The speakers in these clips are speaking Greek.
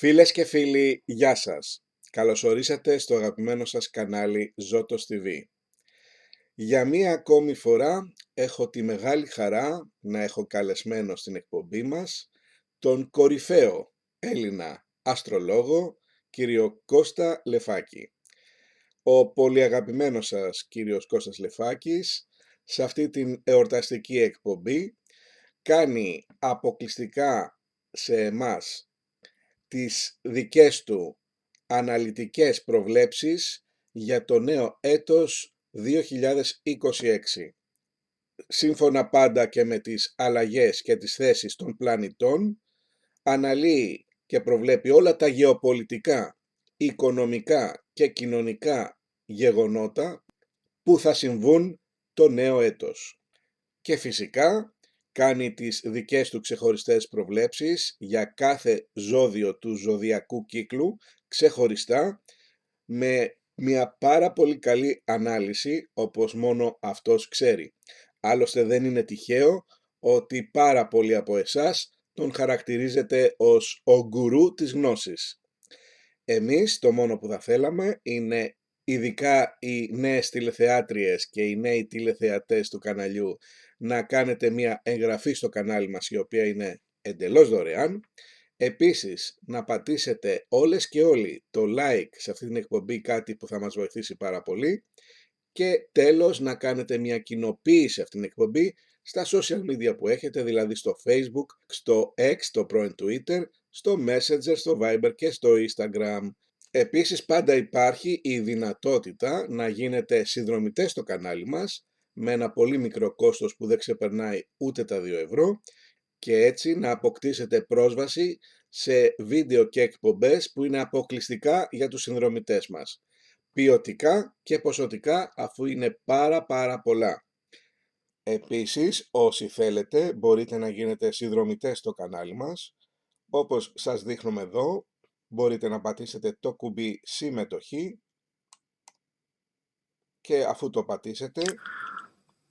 Φίλες και φίλοι, γεια σας. Καλώς ορίσατε στο αγαπημένο σας κανάλι Ζώτος TV. Για μία ακόμη φορά έχω τη μεγάλη χαρά να έχω καλεσμένο στην εκπομπή μας τον κορυφαίο Έλληνα αστρολόγο κύριο Κώστα Λεφάκη. Ο πολύ αγαπημένος σας κύριος Κώστας Λεφάκης σε αυτή την εορταστική εκπομπή κάνει αποκλειστικά σε εμάς τις δικές του αναλυτικές προβλέψεις για το νέο έτος 2026. Σύμφωνα πάντα και με τις αλλαγές και τις θέσεις των πλανητών, αναλύει και προβλέπει όλα τα γεωπολιτικά, οικονομικά και κοινωνικά γεγονότα που θα συμβούν το νέο έτος. Και φυσικά κάνει τις δικές του ξεχωριστές προβλέψεις για κάθε ζώδιο του ζωδιακού κύκλου ξεχωριστά με μια πάρα πολύ καλή ανάλυση όπως μόνο αυτός ξέρει. Άλλωστε δεν είναι τυχαίο ότι πάρα πολλοί από εσάς τον χαρακτηρίζετε ως ο γκουρού της γνώσης. Εμείς το μόνο που θα θέλαμε είναι ειδικά οι νέες τηλεθεάτριες και οι νέοι τηλεθεατές του καναλιού να κάνετε μια εγγραφή στο κανάλι μας η οποία είναι εντελώς δωρεάν. Επίσης να πατήσετε όλες και όλοι το like σε αυτή την εκπομπή, κάτι που θα μας βοηθήσει πάρα πολύ. Και τέλος να κάνετε μια κοινοποίηση αυτήν την εκπομπή στα social media που έχετε, δηλαδή στο Facebook, στο X, το πρώην Twitter, στο Messenger, στο Viber και στο Instagram. Επίσης πάντα υπάρχει η δυνατότητα να γίνετε συνδρομητές στο κανάλι μας με ένα πολύ μικρό κόστος που δεν ξεπερνάει ούτε τα 2 ευρώ και έτσι να αποκτήσετε πρόσβαση σε βίντεο και εκπομπές που είναι αποκλειστικά για τους συνδρομητές μας. Ποιοτικά και ποσοτικά, αφού είναι πάρα πολλά. Επίσης, όσοι θέλετε μπορείτε να γίνετε συνδρομητές στο κανάλι μας. Όπως σας δείχνουμε εδώ, μπορείτε να πατήσετε το κουμπί συμμετοχή και αφού το πατήσετε...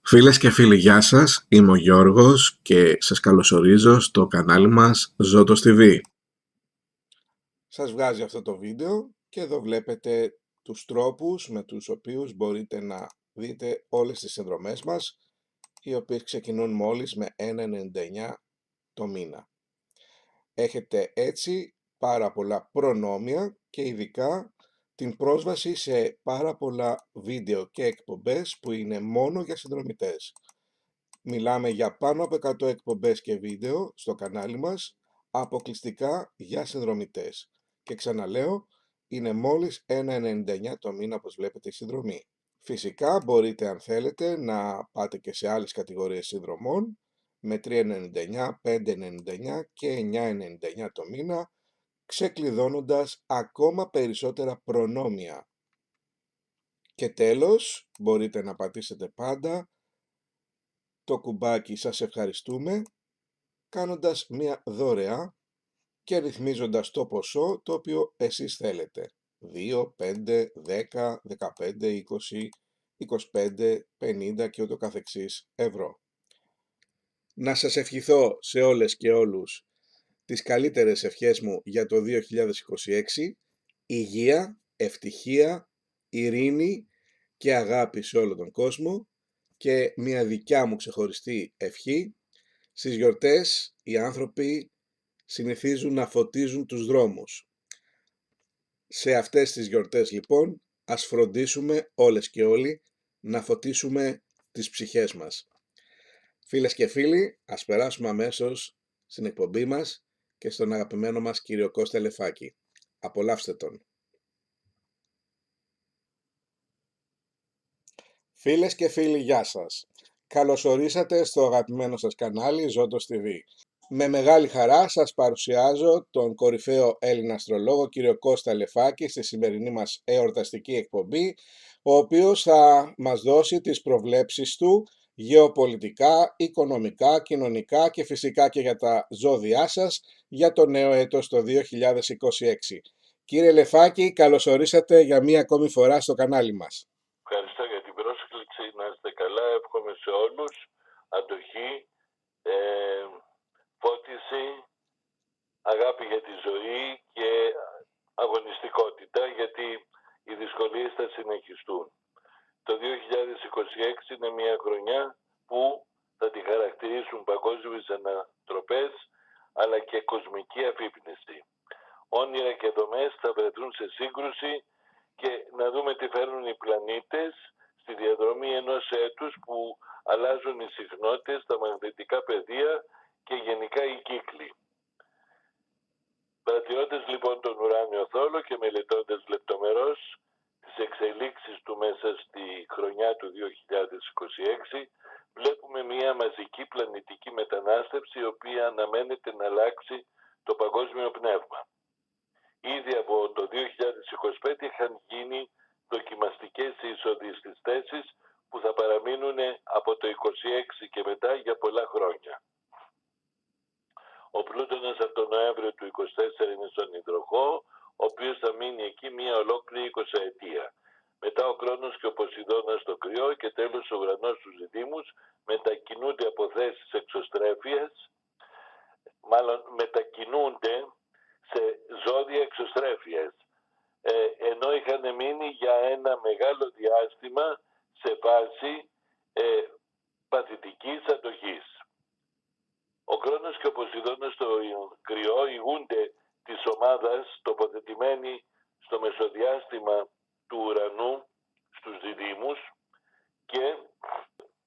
Φίλες και φίλοι, γεια σας. Είμαι ο Γιώργος και σας καλωσορίζω στο κανάλι μας Ζώτος TV. Σας βγάζει αυτό το βίντεο και εδώ βλέπετε τους τρόπους με τους οποίους μπορείτε να δείτε όλες τις συνδρομές μας, οι οποίες ξεκινούν μόλις με 1,99 το μήνα. Έχετε έτσι πάρα πολλά προνόμια και ειδικά την πρόσβαση σε πάρα πολλά βίντεο και εκπομπές που είναι μόνο για συνδρομητές. Μιλάμε για πάνω από 100 εκπομπές και βίντεο στο κανάλι μας, αποκλειστικά για συνδρομητές. Και ξαναλέω, είναι μόλις 1,99 το μήνα όπως βλέπετε η συνδρομή. Φυσικά μπορείτε αν θέλετε να πάτε και σε άλλες κατηγορίες συνδρομών με 3,99, 5,99 και 9,99 το μήνα, ξεκλειδώνοντας ακόμα περισσότερα προνόμια. Και τέλος, μπορείτε να πατήσετε πάντα το κουμπάκι «Σας ευχαριστούμε», κάνοντας μια δωρεά και ρυθμίζοντας το ποσό το οποίο εσείς θέλετε. 2, 5, 10, 15, 20, 25, 50 και ούτω καθεξής ευρώ. Να σας ευχηθώ σε όλες και όλους τις καλύτερες ευχές μου για το 2026, υγεία, ευτυχία, ειρήνη και αγάπη σε όλο τον κόσμο και μια δικιά μου ξεχωριστή ευχή. Στις γιορτές οι άνθρωποι συνηθίζουν να φωτίζουν τους δρόμους. Σε αυτές τις γιορτές λοιπόν ας φροντίσουμε όλες και όλοι να φωτίσουμε τις ψυχές μας. Φίλες και φίλοι, ας περάσουμε αμέσως στην εκπομπή μας και στον αγαπημένο μας κύριο Κώστα Λεφάκη. Απολαύστε τον. Φίλες και φίλοι, γεια σας. Καλώς ορίσατε στο αγαπημένο σας κανάλι Ζώτος TV. Με μεγάλη χαρά σας παρουσιάζω τον κορυφαίο Έλληνα αστρολόγο κύριο Κώστα Λεφάκη στη σημερινή μας εορταστική εκπομπή, ο οποίος θα μας δώσει τις προβλέψεις του γεωπολιτικά, οικονομικά, κοινωνικά και φυσικά και για τα ζώδιά σας για το νέο έτος το 2026. Κύριε Λεφάκη, καλώς ορίσατε για μία ακόμη φορά στο κανάλι μας. Ευχαριστώ για την πρόσκληση, να είστε καλά, εύχομαι σε όλους, αντοχή, φώτιση, αγάπη για τη ζωή και αγωνιστικότητα, γιατί οι δυσκολίες θα συνεχιστούν. Το 2026 είναι μια χρονιά που θα τη χαρακτηρίσουν παγκόσμιες ανατροπές, αλλά και κοσμική αφύπνιση. Όνειρα και δομές θα βρεθούν σε σύγκρουση και να δούμε τι φέρνουν οι πλανήτες στη διαδρομή ενός έτους που αλλάζουν οι συχνότητες, τα μαγνητικά πεδία και γενικά οι κύκλοι. Παρατηρώντας λοιπόν τον ουράνιο θόλο και μελετώντας λεπτομερώς τις εξελίξεις του μέσα στη χρονιά του 2026, βλέπουμε μια μαζική πλανητική μετανάστευση η οποία αναμένεται να αλλάξει το παγκόσμιο πνεύμα. Ήδη από το 2025 είχαν γίνει δοκιμαστικές εισοδείς στις θέσεις που θα παραμείνουν από το 26 και μετά για πολλά χρόνια. Ο Πλούτονας από τον Νοέμβριο του 24 είναι στον υδροχό, ο οποίος θα μείνει εκεί μια ολόκληρη 20 ετία. Μετά ο Κρόνος και ο Ποσειδώνας στο κρυό και τέλος ο ουρανός στους διδύμους μετακινούνται από θέσεις εξωστρέφειας, μετακινούνται σε ζώδια εξωστρέφειας, ενώ είχαν μείνει για ένα μεγάλο διάστημα σε φάση παθητικής αντοχής. Ο Κρόνος και ο Ποσειδώνας στο κρυό ηγούνται της ομάδας τοποθετημένοι στο μεσοδιάστημα του ουρανού στους διδύμους και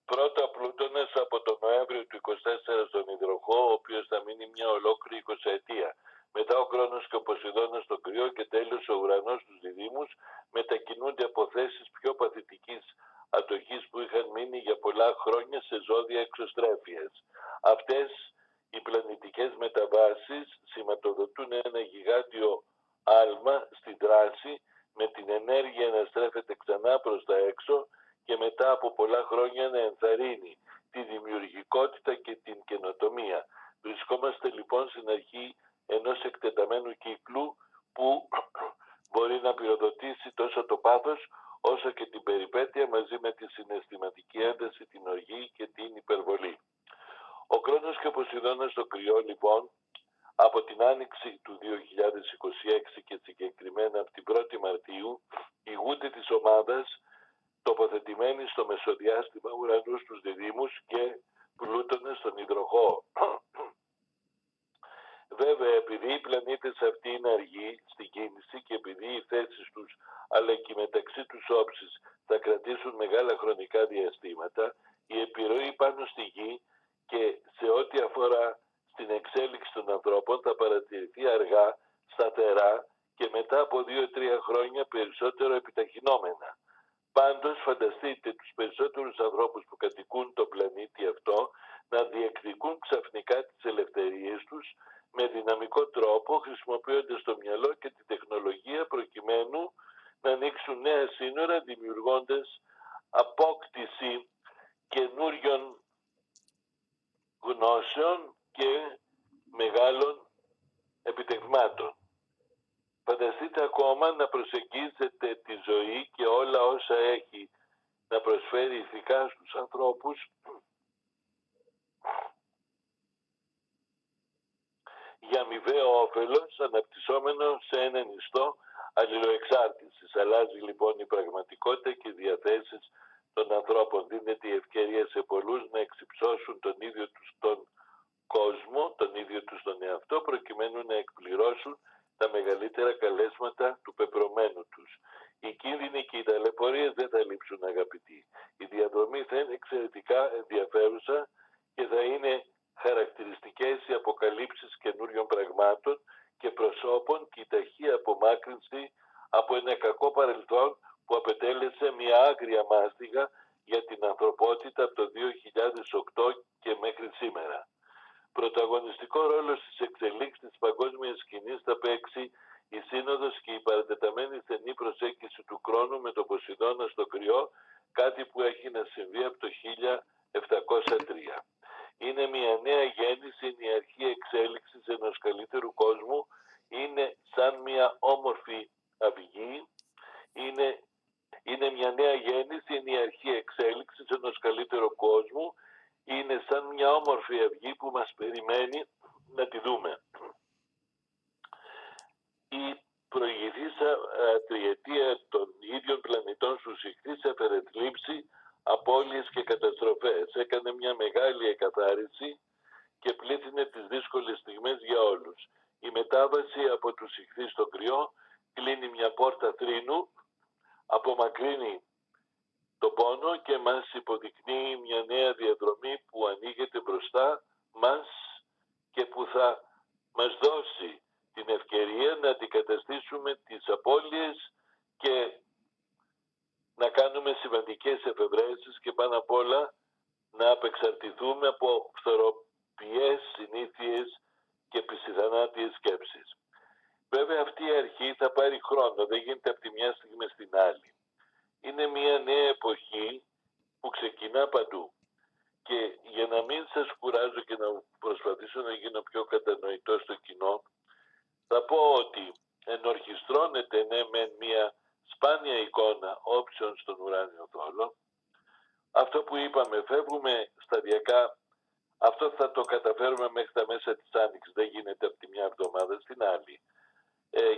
πρώτα Πλούτονας από τον Νοέμβριο του 24 στον υδροχό, ο οποίος θα μείνει μια ολόκληρη 20 ετία. Μετά ο Κρόνος και ο Ποσειδώνας στο κρυό και τέλος ο ουρανός στους διδύμους μετακινούνται από θέσεις πιο παθητικής ατοχής που είχαν μείνει για πολλά χρόνια σε ζώδια εξωστρέφειας. Αυτές οι πλανητικές μεταβάσεις σηματοδοτούν ένα γιγάντιο άλμα στην δράση με την ενέργεια να στρέφεται ξανά προς τα έξω και μετά από πολλά χρόνια να ενθαρρύνει τη δημιουργικότητα και την καινοτομία. Βρισκόμαστε λοιπόν στην αρχή ενός εκτεταμένου κύκλου που μπορεί να πυροδοτήσει τόσο το πάθος όσο και την περιπέτεια μαζί με τη συναισθηματική ένταση, την οργή και την υπερβολή. Ο Κρόνος και ο Ποσειδώνας στο κρυό λοιπόν από την άνοιξη του 2026 και συγκεκριμένα από την 1η Μαρτίου ηγούνται της ομάδας τοποθετημένοι στο μεσοδιάστημα ουρανού στους διδύμους και Πλούτονες στον υδροχό. Βέβαια, επειδή οι πλανήτες αυτοί είναι αργοί στην κίνηση και επειδή οι θέσεις τους αλλά και μεταξύ τους όψεις θα κρατήσουν μεγάλα χρονικά διαστήματα, η επιρροή πάνω στη γη και σε ό,τι αφορά στην εξέλιξη των ανθρώπων θα παρατηρηθεί αργά, σταθερά και μετά από 2-3 χρόνια περισσότερο επιταχυνόμενα. Πάντως φανταστείτε τους περισσότερους ανθρώπους που κατοικούν τον πλανήτη αυτό να διεκδικούν ξαφνικά τις ελευθερίες τους με δυναμικό τρόπο χρησιμοποιώντας το μυαλό και την τεχνολογία προκειμένου να ανοίξουν νέα σύνορα δημιουργώντας απόκτηση καινούριων γνώσεων και μεγάλων επιτευγμάτων. Φανταστείτε ακόμα να προσεγγίζετε τη ζωή και όλα όσα έχει να προσφέρει ηθικά στους ανθρώπους για αμοιβαίο όφελος αναπτυσσόμενο σε έναν ιστό αλληλοεξάρτησης. Αλλάζει λοιπόν η πραγματικότητα και οι διαθέσεις των ανθρώπων. Δίνεται η ευκαιρία σε πολλούς να εξυψώσουν τον ίδιο τους τον κόσμο, τον ίδιο τους τον εαυτό, προκειμένου να εκπληρώσουν τα μεγαλύτερα καλέσματα του πεπρωμένου τους. Οι κίνδυνοι και οι ταλαιπωρίες δεν θα λείψουν, αγαπητοί. Η διαδρομή θα είναι εξαιρετικά ενδιαφέρουσα και θα είναι χαρακτηριστικές οι αποκαλύψεις καινούριων πραγμάτων και προσώπων και η ταχεία απομάκρυνση από ένα κακό παρελθόν που απετέλεσε μια άγρια μάστιγα για την ανθρωπότητα από το 2008 και μέχρι σήμερα. Πρωταγωνιστικό ρόλο στις εξελίξεις της παγκόσμιας σκηνής θα παίξει η Σύνοδος και η παρατεταμένη στενή προσέγγιση του χρόνου με τον Ποσειδώνα στο κρυό, κάτι που έχει να συμβεί από το 1703. Είναι μια νέα γέννηση, είναι η αρχή εξέλιξης ενός καλύτερου κόσμου, είναι σαν μια όμορφη αυγή, είναι μια νέα γέννηση, είναι η αρχή εξέλιξης ενός καλύτερου κόσμου, είναι σαν μια όμορφη αυγή που μας περιμένει να τη δούμε. η προηγηθήσα τριετία των ίδιων πλανητών στους ιχθύς έφερε θλίψη, απώλειες και καταστροφές. Έκανε μια μεγάλη εκαθάριση και πλήθυνε τις δύσκολες στιγμές για όλους. Η μετάβαση από τους ιχθύς στον κρυό κλείνει μια πόρτα θρήνου, απομακρύνει το πόνο και μας υποδεικνύει μια νέα διαδρομή που ανοίγεται μπροστά μας και που θα μας δώσει την ευκαιρία να αντικαταστήσουμε τις απώλειες και να κάνουμε σημαντικές εφευρέσεις και πάνω απ' όλα να απεξαρτηθούμε από φθοροποιές συνήθειες και πισιθανάτιες σκέψεις. Βέβαια αυτή η αρχή θα πάρει χρόνο, δεν γίνεται από τη μια στιγμή στην άλλη. Είναι μια νέα εποχή που ξεκινά παντού. Και για να μην σας κουράζω και να προσπαθήσω να γίνω πιο κατανοητό στο κοινό, θα πω ότι ενορχιστρώνεται ναι με μια σπάνια εικόνα όψεων στον ουράνιο θόλο. Αυτό που είπαμε, φεύγουμε σταδιακά, αυτό θα το καταφέρουμε μέχρι τα μέσα της Άνοιξης, δεν γίνεται από τη μια εβδομάδα στην άλλη.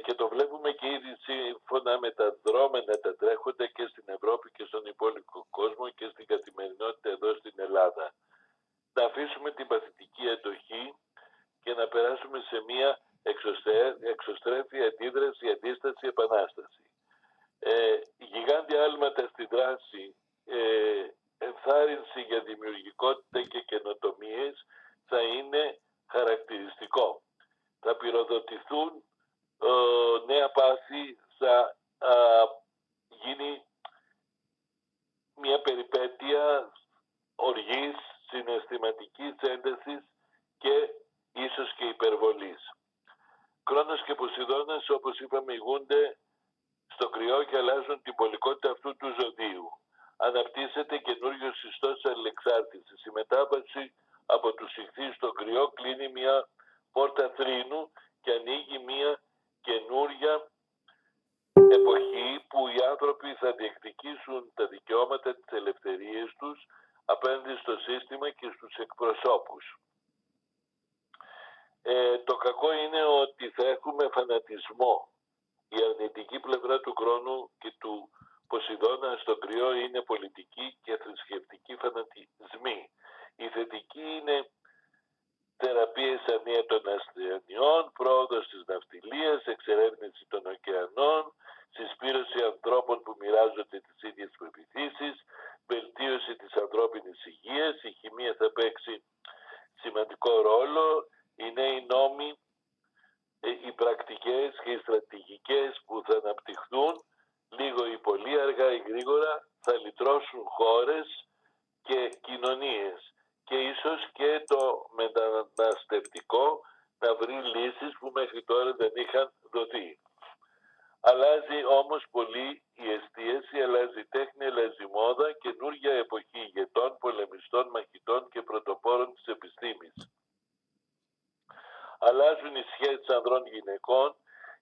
Και το βλέπουμε και ήδη σύμφωνα με τα δρόμενα, τα τρέχοντα και στην Ευρώπη και στον υπόλοιπο κόσμο και στην καθημερινότητα εδώ στην Ελλάδα. Να αφήσουμε την παθητική αντοχή και να περάσουμε σε μια εξωστρέφη αντίδραση, αντίσταση, επανάσταση. Γιγάντια άλματα στη δράση, ενθάρρυνση για δημιουργικότητα και καινοτομίες θα είναι χαρακτηριστικό. Θα πυροδοτηθούν νέα πάθη, θα γίνει μια περιπέτεια οργής, συναισθηματικής έντασης και ίσως και υπερβολής. Κρόνος και Ποσειδώνας, όπως είπαμε, ηγούνται στο κρυό και αλλάζουν την πολικότητα αυτού του ζωδίου. Αναπτύσσεται καινούριος ιστός αλληλεξάρτησης. Η μετάβαση από τους ιχθύς στο κρυό κλείνει μια πόρτα θρήνου και ανοίγει μια καινούρια εποχή που οι άνθρωποι θα διεκδικήσουν τα δικαιώματα, τις ελευθερίες τους απέναντι στο σύστημα και στους εκπροσώπους. Το κακό είναι ότι θα έχουμε φανατισμό. Η αρνητική πλευρά του χρόνου και του Ποσειδώνα στο κρυό είναι πολιτική και θρησκευτική φανατισμοί. Η θετική είναι θεραπείες ανία των ασθενειών, πρόοδος της ναυτιλίας, εξερεύνηση των ωκεανών, συσπήρωση ανθρώπων που μοιράζονται τις ίδιες πεποιθήσεις, βελτίωση της ανθρώπινης υγείας, η χημεία θα παίξει σημαντικό ρόλο, οι νέοι νόμοι, οι πρακτικές και οι στρατηγικές που θα αναπτυχθούν λίγο ή πολύ, αργά ή γρήγορα, θα λυτρώσουν χώρες και κοινωνίες και ίσως και το μεταναστευτικό να βρει λύσεις που μέχρι τώρα δεν είχαν δοθεί. Αλλάζει όμως πολύ η εστίαση, αλλάζει η τέχνη, αλλάζει η μόδα, καινούργια εποχή ηγετών, πολεμιστών, μαχητών και πρωτοπόρων της επιστήμης. Αλλάζουν οι σχέσεις ανδρών γυναικών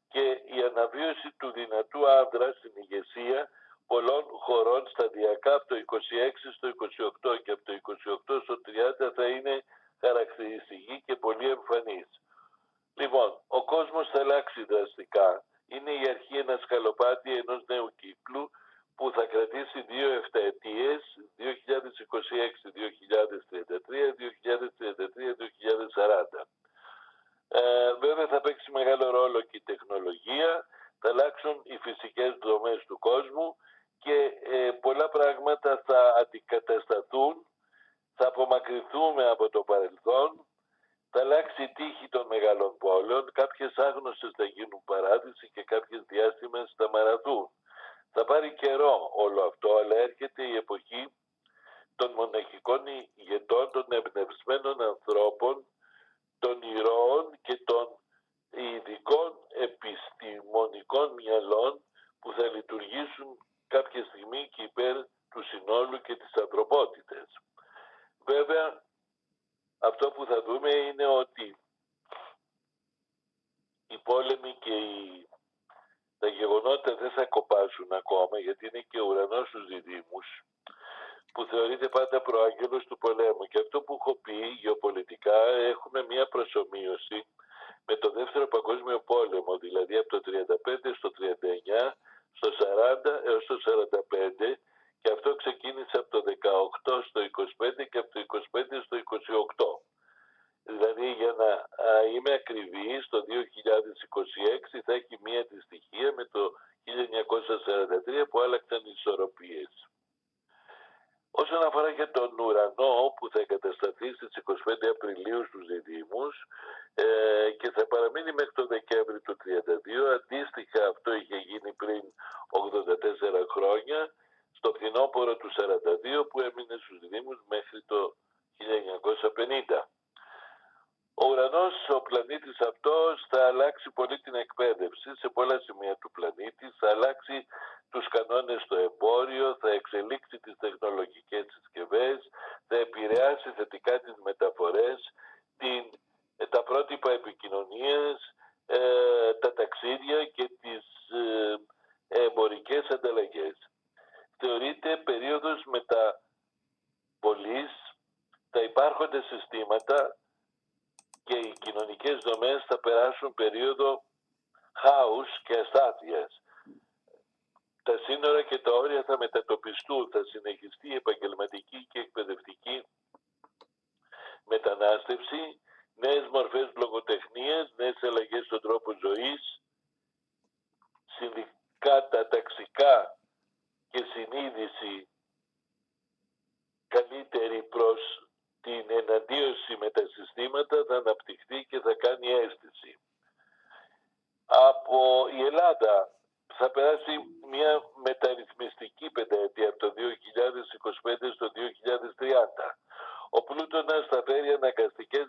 και η αναβίωση του δυνατού άνδρα στην ηγεσία πολλών χωρών σταδιακά από το 26 στο 28 και από το 28 στο 30 θα είναι χαρακτηριστική και πολύ εμφανής. Λοιπόν, ο κόσμος θα αλλάξει δραστικά. Είναι η αρχή ένα σκαλοπάτι ενός νέου κύκλου που θα κρατήσει 2 επταετίες, 2026, 2033, 2033, 2040. Βέβαια θα παίξει μεγάλο ρόλο και η τεχνολογία, θα αλλάξουν οι φυσικές δομές του κόσμου και πολλά πράγματα θα αντικατασταθούν, θα απομακρυνθούμε από το παρελθόν, θα αλλάξει η τύχη των μεγάλων πόλεων, κάποιες άγνωστες θα γίνουν παράδεισοι και κάποιες διάστημες θα μαραθούν. Θα πάρει καιρό όλο αυτό, αλλά έρχεται η εποχή των μοναχικών ηγετών, των εμπνευσμένων ανθρώπων, των ηρώων και των ειδικών επιστημονικών μυαλών που θα λειτουργήσουν κάποια στιγμή και υπέρ του συνόλου και της ανθρωπότητας. Βέβαια, αυτό που θα δούμε είναι ότι οι πόλεμοι και τα γεγονότα δεν θα κοπάσουν ακόμα, γιατί είναι και ο ουρανός στους διδύμους, που θεωρείται πάντα προάγγελος του πολέμου. Και αυτό που έχω πει γεωπολιτικά, έχουμε μια προσομοίωση με το Δεύτερο Παγκόσμιο Πόλεμο, δηλαδή από το 35 στο 39, στο 40 έως το 45, και αυτό ξεκίνησε από το 18 στο 25 και από το 25 στο 28. Δηλαδή, για να είμαι ακριβής, το 2026 θα έχει μία αντιστοιχεία με το 1943 που άλλαξαν οι ισορροπίες. Όσον αφορά για τον ουρανό που θα εγκατασταθεί στις 25 Απριλίου στους διδύμους και θα παραμείνει μέχρι το Δεκέμβρη του 32, αντίστοιχα αυτό είχε γίνει πριν 84 χρόνια, στο φθινόπωρο του 42 που έμεινε στους διδύμους μέχρι το 1950. Ο ουρανός, ο πλανήτης αυτός, θα αλλάξει πολύ την εκπαίδευση σε πολλά σημεία του πλανήτη, θα αλλάξει τους κανόνες στο εμπόριο, θα εξελίξει τις τεχνολογικές συσκευές, θα επηρεάσει θετικά τις μεταφορές, τα πρότυπα επικοινωνίας, τα ταξίδια και τις εμπορικές ανταλλαγές. Θεωρείται περίοδος μεταβολής, τα υπάρχοντα συστήματα και οι κοινωνικές δομές θα περάσουν περίοδο χάους και αστάθειας. Τα σύνορα και τα όρια θα μετατοπιστούν, θα συνεχιστεί η επαγγελματική και εκπαιδευτική μετανάστευση, νέες μορφές λογοτεχνίας, νέες αλλαγές στον τρόπο ζωής, συνδικάτα, ταξικά και συνείδηση καλύτερη προς την εναντίωση με τα συστήματα θα αναπτυχθεί και θα κάνει αίσθηση. Από η Ελλάδα θα περάσει μια μεταρρυθμιστική πενταετία από το 2025 στο 2030. Ο πλούτονας θα φέρει αναγκαστικές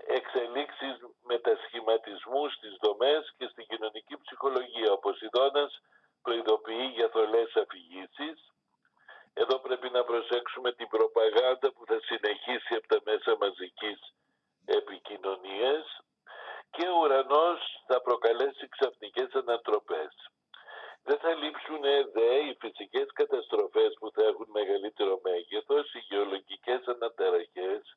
εξελίξεις μετασχηματισμού στις δομές και στην κοινωνική ψυχολογία. Ο Ποσειδώνας προειδοποιεί για θολές αφηγήσεις. Εδώ πρέπει να προσέξουμε την προπαγάνδα που θα συνεχίσει από τα μέσα μαζικής επικοινωνίας, και ο ουρανός θα προκαλέσει ξαφνικές ανατροπές. Δεν θα λείψουν οι φυσικές καταστροφές που θα έχουν μεγαλύτερο μέγεθος, οι γεωλογικές αναταραχές,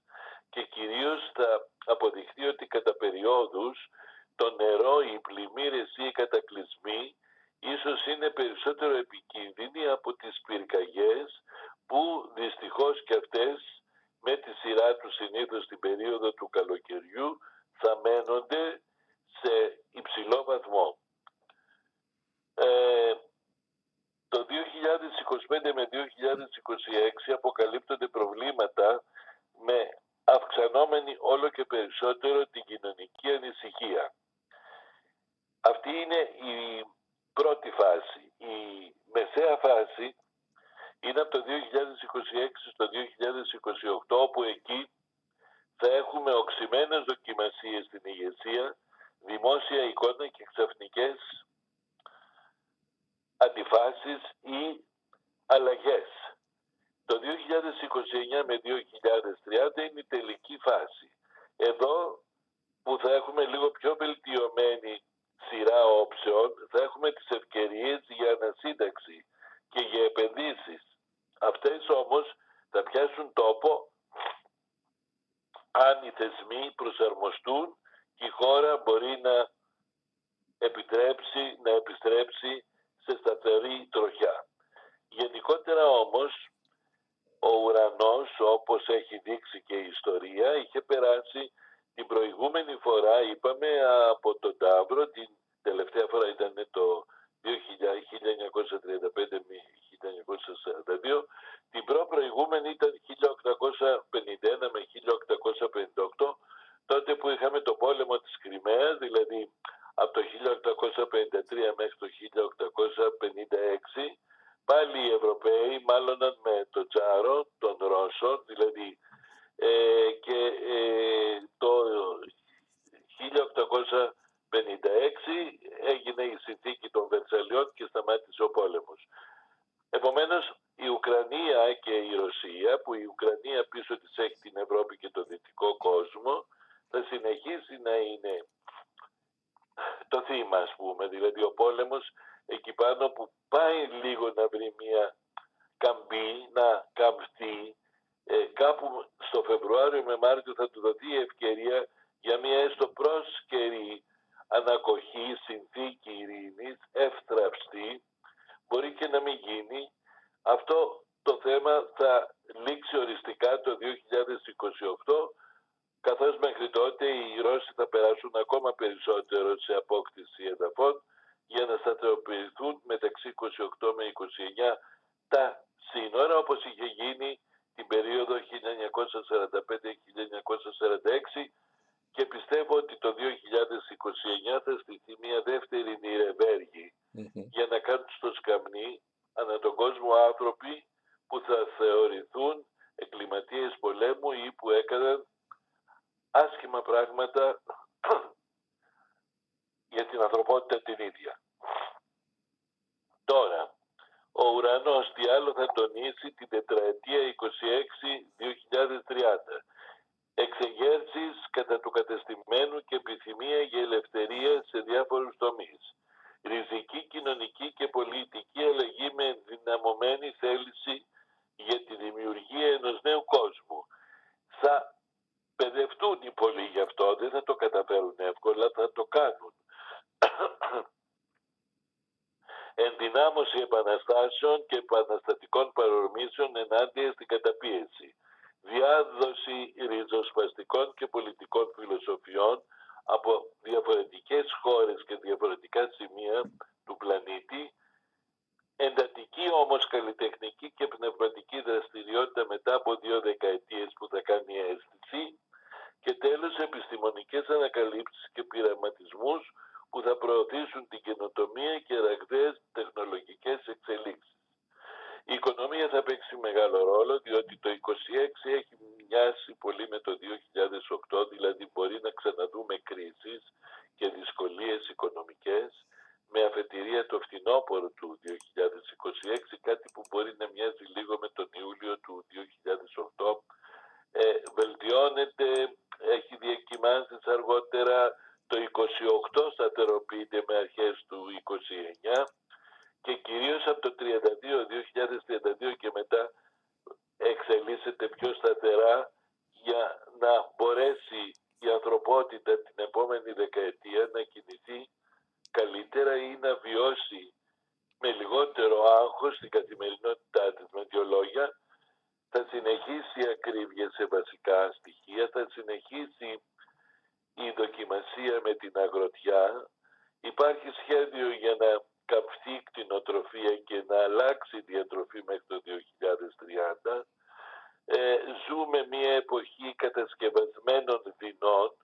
και κυρίως θα αποδειχθεί ότι κατά περιόδους το νερό, οι πλημμύρες ή οι κατακλυσμοί ίσως είναι περισσότερο επικίνδυνοι από τις πυρκαγιές που δυστυχώς και αυτές με τη σειρά του συνήθως στην περίοδο του καλοκαιριού θα μένονται σε υψηλό βαθμό. Το 2025 με 2026 αποκαλύπτονται προβλήματα με αυξανόμενη όλο και περισσότερο την κοινωνική ανησυχία. Αυτή είναι η πρώτη φάση. Η μεσαία φάση είναι από το 2026 στο 2028, όπου εκεί θα έχουμε οξυμένες δοκιμασίες στην ηγεσία, δημόσια εικόνα και ξαφνικές αντιφάσεις ή αλλαγές. Το 2029 με 2030 είναι η τελική φάση. Εδώ που θα έχουμε λίγο πιο βελτιωμένη σειρά όψεων, θα έχουμε τις ευκαιρίες για ανασύνταξη και για επενδύσεις. Αυτές όμως θα πιάσουν τόπο αν οι θεσμοί προσαρμοστούν και η χώρα μπορεί να επιστρέψει σε σταθερή τροχιά. Γενικότερα όμως, ο ουρανός, όπως έχει δείξει και η ιστορία, είχε περάσει την προηγούμενη φορά, είπαμε, από τον Ταύρο, την τελευταία φορά ήταν το 1935 με 1942, την προηγούμενη ήταν 1851 με 1858, τότε που είχαμε το πόλεμο της Κριμαίας, δηλαδή από το 1853 μέχρι το 1856, πάλι οι Ευρωπαίοι μάλλοναν με τον Τσάρο των Ρώσων, δηλαδή και το 1856 έγινε η συνθήκη των Βερσαλιών και σταμάτησε ο πόλεμος. Επομένως, η Ουκρανία και η Ρωσία, που η Ουκρανία πίσω της έχει την Ευρώπη και τον δυτικό κόσμο, θα συνεχίσει να είναι το θύμα, ας πούμε. Δηλαδή ο πόλεμος εκεί πάνω που πάει λίγο να βρει μια καμπή, να καμφθεί, κάπου στο Φεβρουάριο με Μάρτιο θα του δοθεί η ευκαιρία για μια έστω πρόσκαιρη ανακοχή, συνθήκη ειρήνης, εύθραυστη, μπορεί και να μην γίνει. Αυτό το θέμα θα λήξει οριστικά το 2028, καθώς μέχρι τότε οι Ρώσοι θα περάσουν ακόμα περισσότερο σε απόκτηση εδαφών για να σταθεροποιηθούν μεταξύ 28 με 29 τα σύνορα, όπως είχε γίνει την περίοδο 1945-1946, και πιστεύω ότι το 2029 θα στηθεί μια δεύτερη Νιρεμβέργη για να κάνουν στο σκαμνί ανά τον κόσμο άνθρωποι που θα θεωρηθούν εγκληματίες πολέμου ή που έκαναν άσχημα πράγματα για την ανθρωπότητα την ίδια. Τώρα, ο ουρανός τι άλλο θα τονίσει την τετραετία 26-2030. Εξεγέρσεις κατά του κατεστημένου και επιθυμία για ελευθερία σε διάφορους τομείς. Ριζική κοινωνική και πολιτική αλλαγή με ενδυναμωμένη θέληση για τη δημιουργία ενός νέου κόσμου. Θα παιδευτούν οι πολλοί γι' αυτό, δεν θα το καταφέρουν εύκολα, θα το κάνουν. Ενδυνάμωση επαναστάσεων και επαναστατικών παρορμήσεων ενάντια στην καταπίεση. Διάδοση ριζοσπαστικών και πολιτικών φιλοσοφιών από διαφορετικές χώρες και διαφορετικά σημεία του πλανήτη. Εντατική όμως καλλιτεχνική και πνευματική δραστηριότητα μετά από 2 δεκαετίες που θα κάνει αίσθηση. Και τέλος, επιστημονικές ανακαλύψεις και πειραματισμούς που θα προωθήσουν την καινοτομία και ραγδαίες τεχνολογικές εξελίξεις. Η οικονομία θα παίξει μεγάλο ρόλο, διότι το 2026 έχει μοιάσει πολύ με το 2008, δηλαδή μπορεί να ξαναδούμε κρίσεις και δυσκολίες οικονομικές, με αφετηρία το φθινόπωρο του 2026, κάτι που μπορεί να μοιάζει λίγο με τον Ιούλιο του 2008. Βελτιώνεται, έχει διακυμάνσεις αργότερα, το 28 σταθεροποιείται με αρχές του 29 και κυρίως από το 2032 και μετά εξελίσσεται πιο σταθερά για να μπορέσει η ανθρωπότητα την επόμενη δεκαετία να κινηθεί καλύτερα ή να βιώσει με λιγότερο άγχος στην καθημερινότητά της. Με δύο λόγια, θα συνεχίσει η ακρίβεια σε βασικά στοιχεία, θα συνεχίσει η δοκιμασία με την αγροτιά. Υπάρχει σχέδιο για να καυθεί η κτηνοτροφία και να αλλάξει η διατροφή μέχρι το 2030. Ζούμε μια εποχή κατασκευασμένων δεινών.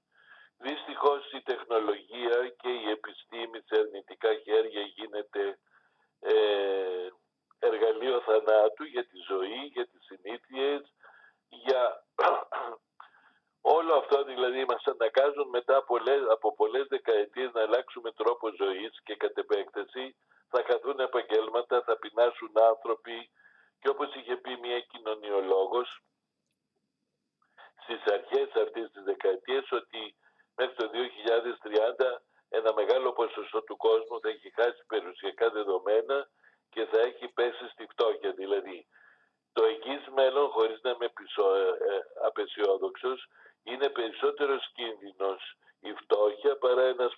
Δυστυχώς η τεχνολογία και η επιστήμη σε αρνητικά χέρια γίνεται εργαλείο θανάτου για τη ζωή, για τις συνήθειες, για όλο αυτό δηλαδή μας αναγκάζουν μετά από πολλές δεκαετίες να αλλάξουμε τρόπο ζωής και κατ' επέκταση θα χαθούν επαγγέλματα, θα πεινάσουν άνθρωποι και όπως είχε πει μια κοινωνιολόγος στις αρχές αυτής της δεκαετίας ότι μέχρι το 2030 ένα μεγάλο ποσοστό του κόσμου θα έχει χάσει περιουσιακά δεδομένα και θα έχει πέσει στη φτώχεια. Δηλαδή, το εγγύς μέλλον, χωρίς να είμαι απεσιόδοξος, είναι περισσότερος κίνδυνος η φτώχεια παρά ένας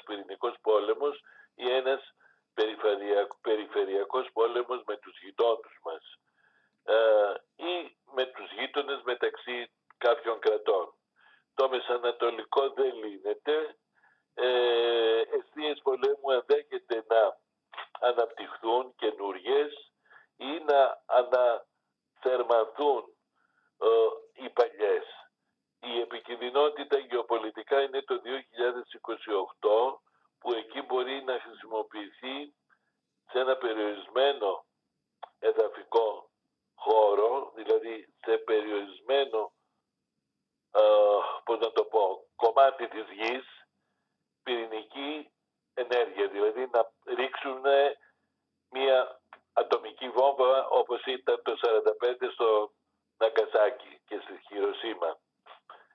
πυρηνικός πόλεμος ή ένας περιφερειακός πόλεμος με τους γειτόνους μας ή με τους γείτονες μεταξύ κάποιων κρατών. Το μεσανατολικό δεν λύνεται. Αιστείες πολέμου ενδέχεται να αναπτυχθούν καινούριες ή να αναθερμανθούν οι παλιές. Η επικινδυνότητα γεωπολιτικά είναι το 2028 που εκεί μπορεί να χρησιμοποιηθεί σε ένα περιορισμένο εδαφικό χώρο, δηλαδή σε περιορισμένο κομμάτι της γης, πυρηνική ενέργεια, δηλαδή να ρίξουν μια ατομική βόμβα όπως ήταν το 1945 στο Ναγκασάκι και στη Χιροσίμα.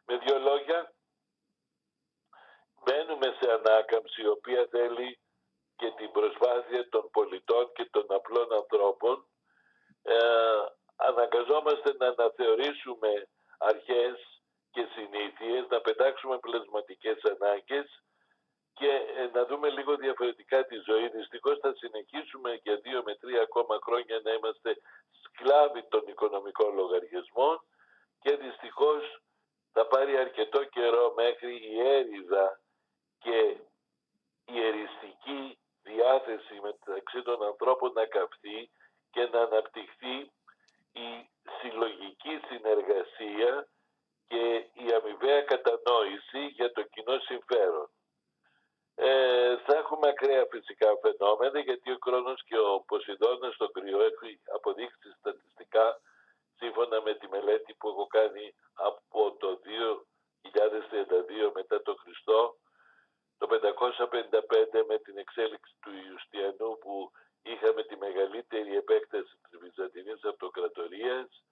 Με δύο λόγια, μπαίνουμε σε ανάκαμψη η οποία θέλει και την προσπάθεια των πολιτών και των απλών ανθρώπων. Αναγκαζόμαστε να αναθεωρήσουμε αρχές και συνήθειες, να πετάξουμε πλασματικές ανάγκες και να δούμε λίγο διαφορετικά τη ζωή. Δυστυχώς θα συνεχίσουμε για 2 με 3 ακόμα χρόνια να είμαστε σκλάβοι των οικονομικών λογαριασμών και δυστυχώς θα πάρει αρκετό καιρό μέχρι η έριδα και η εριστική διάθεση μεταξύ των ανθρώπων να καυθεί και να αναπτυχθεί η συλλογική συνεργασία και η αμοιβαία κατανόηση για το κοινό συμφέρον. Θα έχουμε ακραία φυσικά φαινόμενα, γιατί ο Κρόνος και ο Ποσειδώνας στο κρυό έχει αποδείξει στατιστικά, σύμφωνα με τη μελέτη που έχω κάνει από το 2032 μετά το Χριστό, το 555 με την εξέλιξη του Ιουστιανού που είχαμε τη μεγαλύτερη επέκταση της Βυζαντινής Αυτοκρατορίας.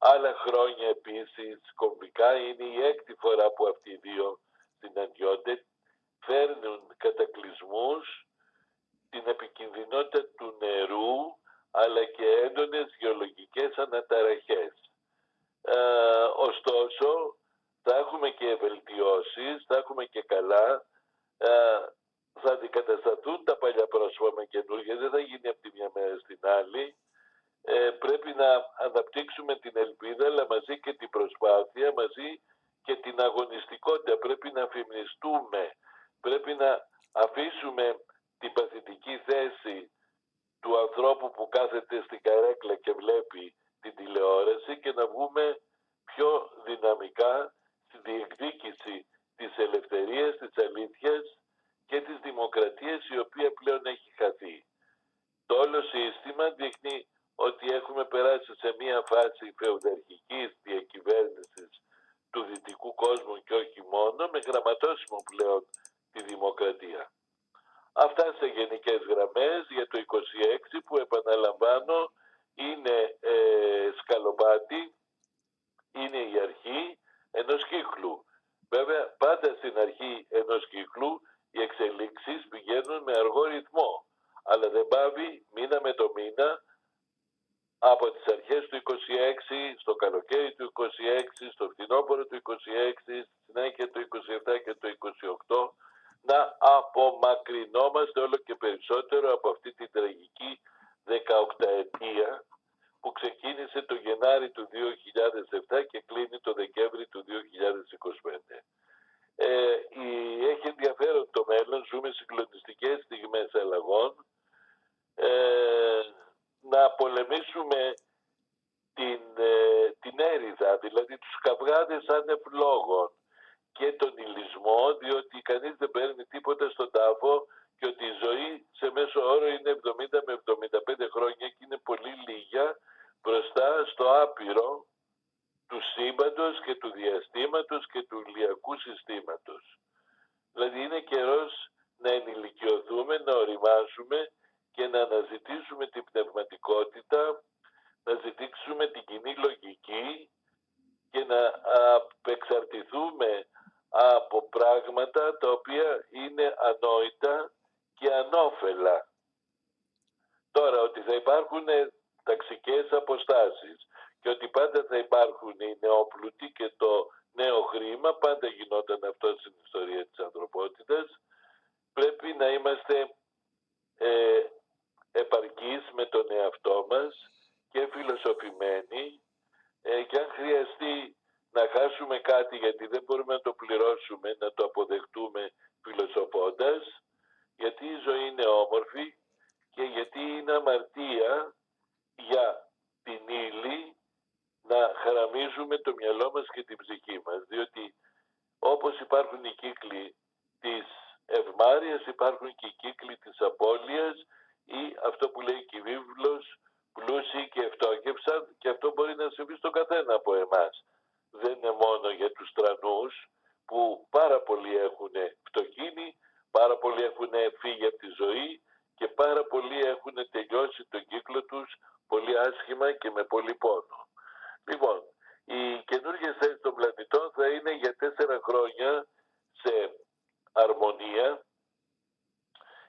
Άλλα χρόνια επίσης κομβικά, είναι η 6η φορά που αυτοί οι δύο συναντιόνται, φέρνουν κατακλυσμούς, την επικινδυνότητα του νερού, αλλά και έντονες γεωλογικές αναταραχές. Ωστόσο, θα έχουμε και βελτιώσεις, θα έχουμε και καλά, θα αντικατασταθούν τα παλιά πρόσωπα με καινούργια, δεν θα γίνει από τη μια μέρα στην άλλη. Πρέπει να αναπτύξουμε την ελπίδα, αλλά μαζί και την προσπάθεια, μαζί και την αγωνιστικότητα. Πρέπει να φημνιστούμε, πρέπει να αφήσουμε την παθητική θέση του ανθρώπου που κάθεται στην καρέκλα και βλέπει την τηλεόραση και να βγούμε πιο δυναμικά στη διεκδίκηση της ελευθερίας, της αλήθειας και της δημοκρατίας, η οποία πλέον έχει χαθεί. Το όλο σύστημα δείχνει ότι έχουμε περάσει σε μια φάση φεουδαρχικής διακυβέρνησης του δυτικού κόσμου και όχι μόνο, με γραμματόσημο πλέον τη δημοκρατία. Αυτά σε γενικές γραμμές για το 26, που επαναλαμβάνω είναι σκαλοπάτι, είναι η αρχή ενός κύκλου. Βέβαια πάντα στην αρχή ενός κύκλου οι εξελίξεις πηγαίνουν με αργό ρυθμό, αλλά δεν πάβει μήνα με το μήνα, από τις αρχές του 26, στο καλοκαίρι του 26, στο φθινόπωρο του 26, στη συνέχεια το 27 και το 28, να απομακρυνόμαστε όλο και περισσότερο από αυτή την τραγική 18ετία που ξεκίνησε το Γενάρη του 2007 και κλείνει το Δεκέμβρη του 2025. Έχει ενδιαφέρον το μέλλον, ζούμε συγκλονιστικές στιγμές αλλαγών. Να πολεμήσουμε την έριδα, δηλαδή τους καυγάδες ανευλόγων και τον υλισμό, διότι κανείς δεν παίρνει τίποτα στον τάφο και ότι η ζωή σε μέσο όρο είναι 70 με 75 χρόνια και είναι πολύ λίγια μπροστά στο άπειρο του σύμπαντος και του διαστήματος και του ηλιακού συστήματος. Δηλαδή είναι καιρός να ενηλικιωθούμε, να οριμάσουμε και να αναζητήσουμε την πνευματικότητα, να ζητήσουμε την κοινή λογική και να απεξαρτηθούμε από πράγματα τα οποία είναι ανόητα και ανώφελα. Τώρα, ότι θα υπάρχουν ταξικές αποστάσεις και ότι πάντα θα υπάρχουν οι νεοπλουτοί και το νέο χρήμα, πάντα γινόταν αυτό στην ιστορία της ανθρωπότητας, πρέπει να είμαστε επαρκείς με τον εαυτό μας και φιλοσοφημένοι, και αν χρειαστεί να χάσουμε κάτι γιατί δεν μπορούμε να το πληρώσουμε, να το αποδεχτούμε φιλοσοφώντας, γιατί η ζωή είναι όμορφη και γιατί είναι αμαρτία για την ύλη να χαραμίζουμε το μυαλό μας και την ψυχή μας, διότι όπως υπάρχουν οι κύκλοι της ευμάρειας, υπάρχουν και οι κύκλοι της απώλειας, ή αυτό που λέει και η βίβλος, πλούσιοι και φτώχευσαν, και αυτό μπορεί να συμβεί στον καθένα από εμάς. Δεν είναι μόνο για τους τρανούς που πάρα πολλοί έχουν φτωχύνει, πάρα πολλοί έχουν φύγει από τη ζωή και πάρα πολλοί έχουν τελειώσει τον κύκλο τους πολύ άσχημα και με πολύ πόνο. Λοιπόν, οι καινούργιες θέσεις των πλανητών θα είναι για 4 χρόνια σε αρμονία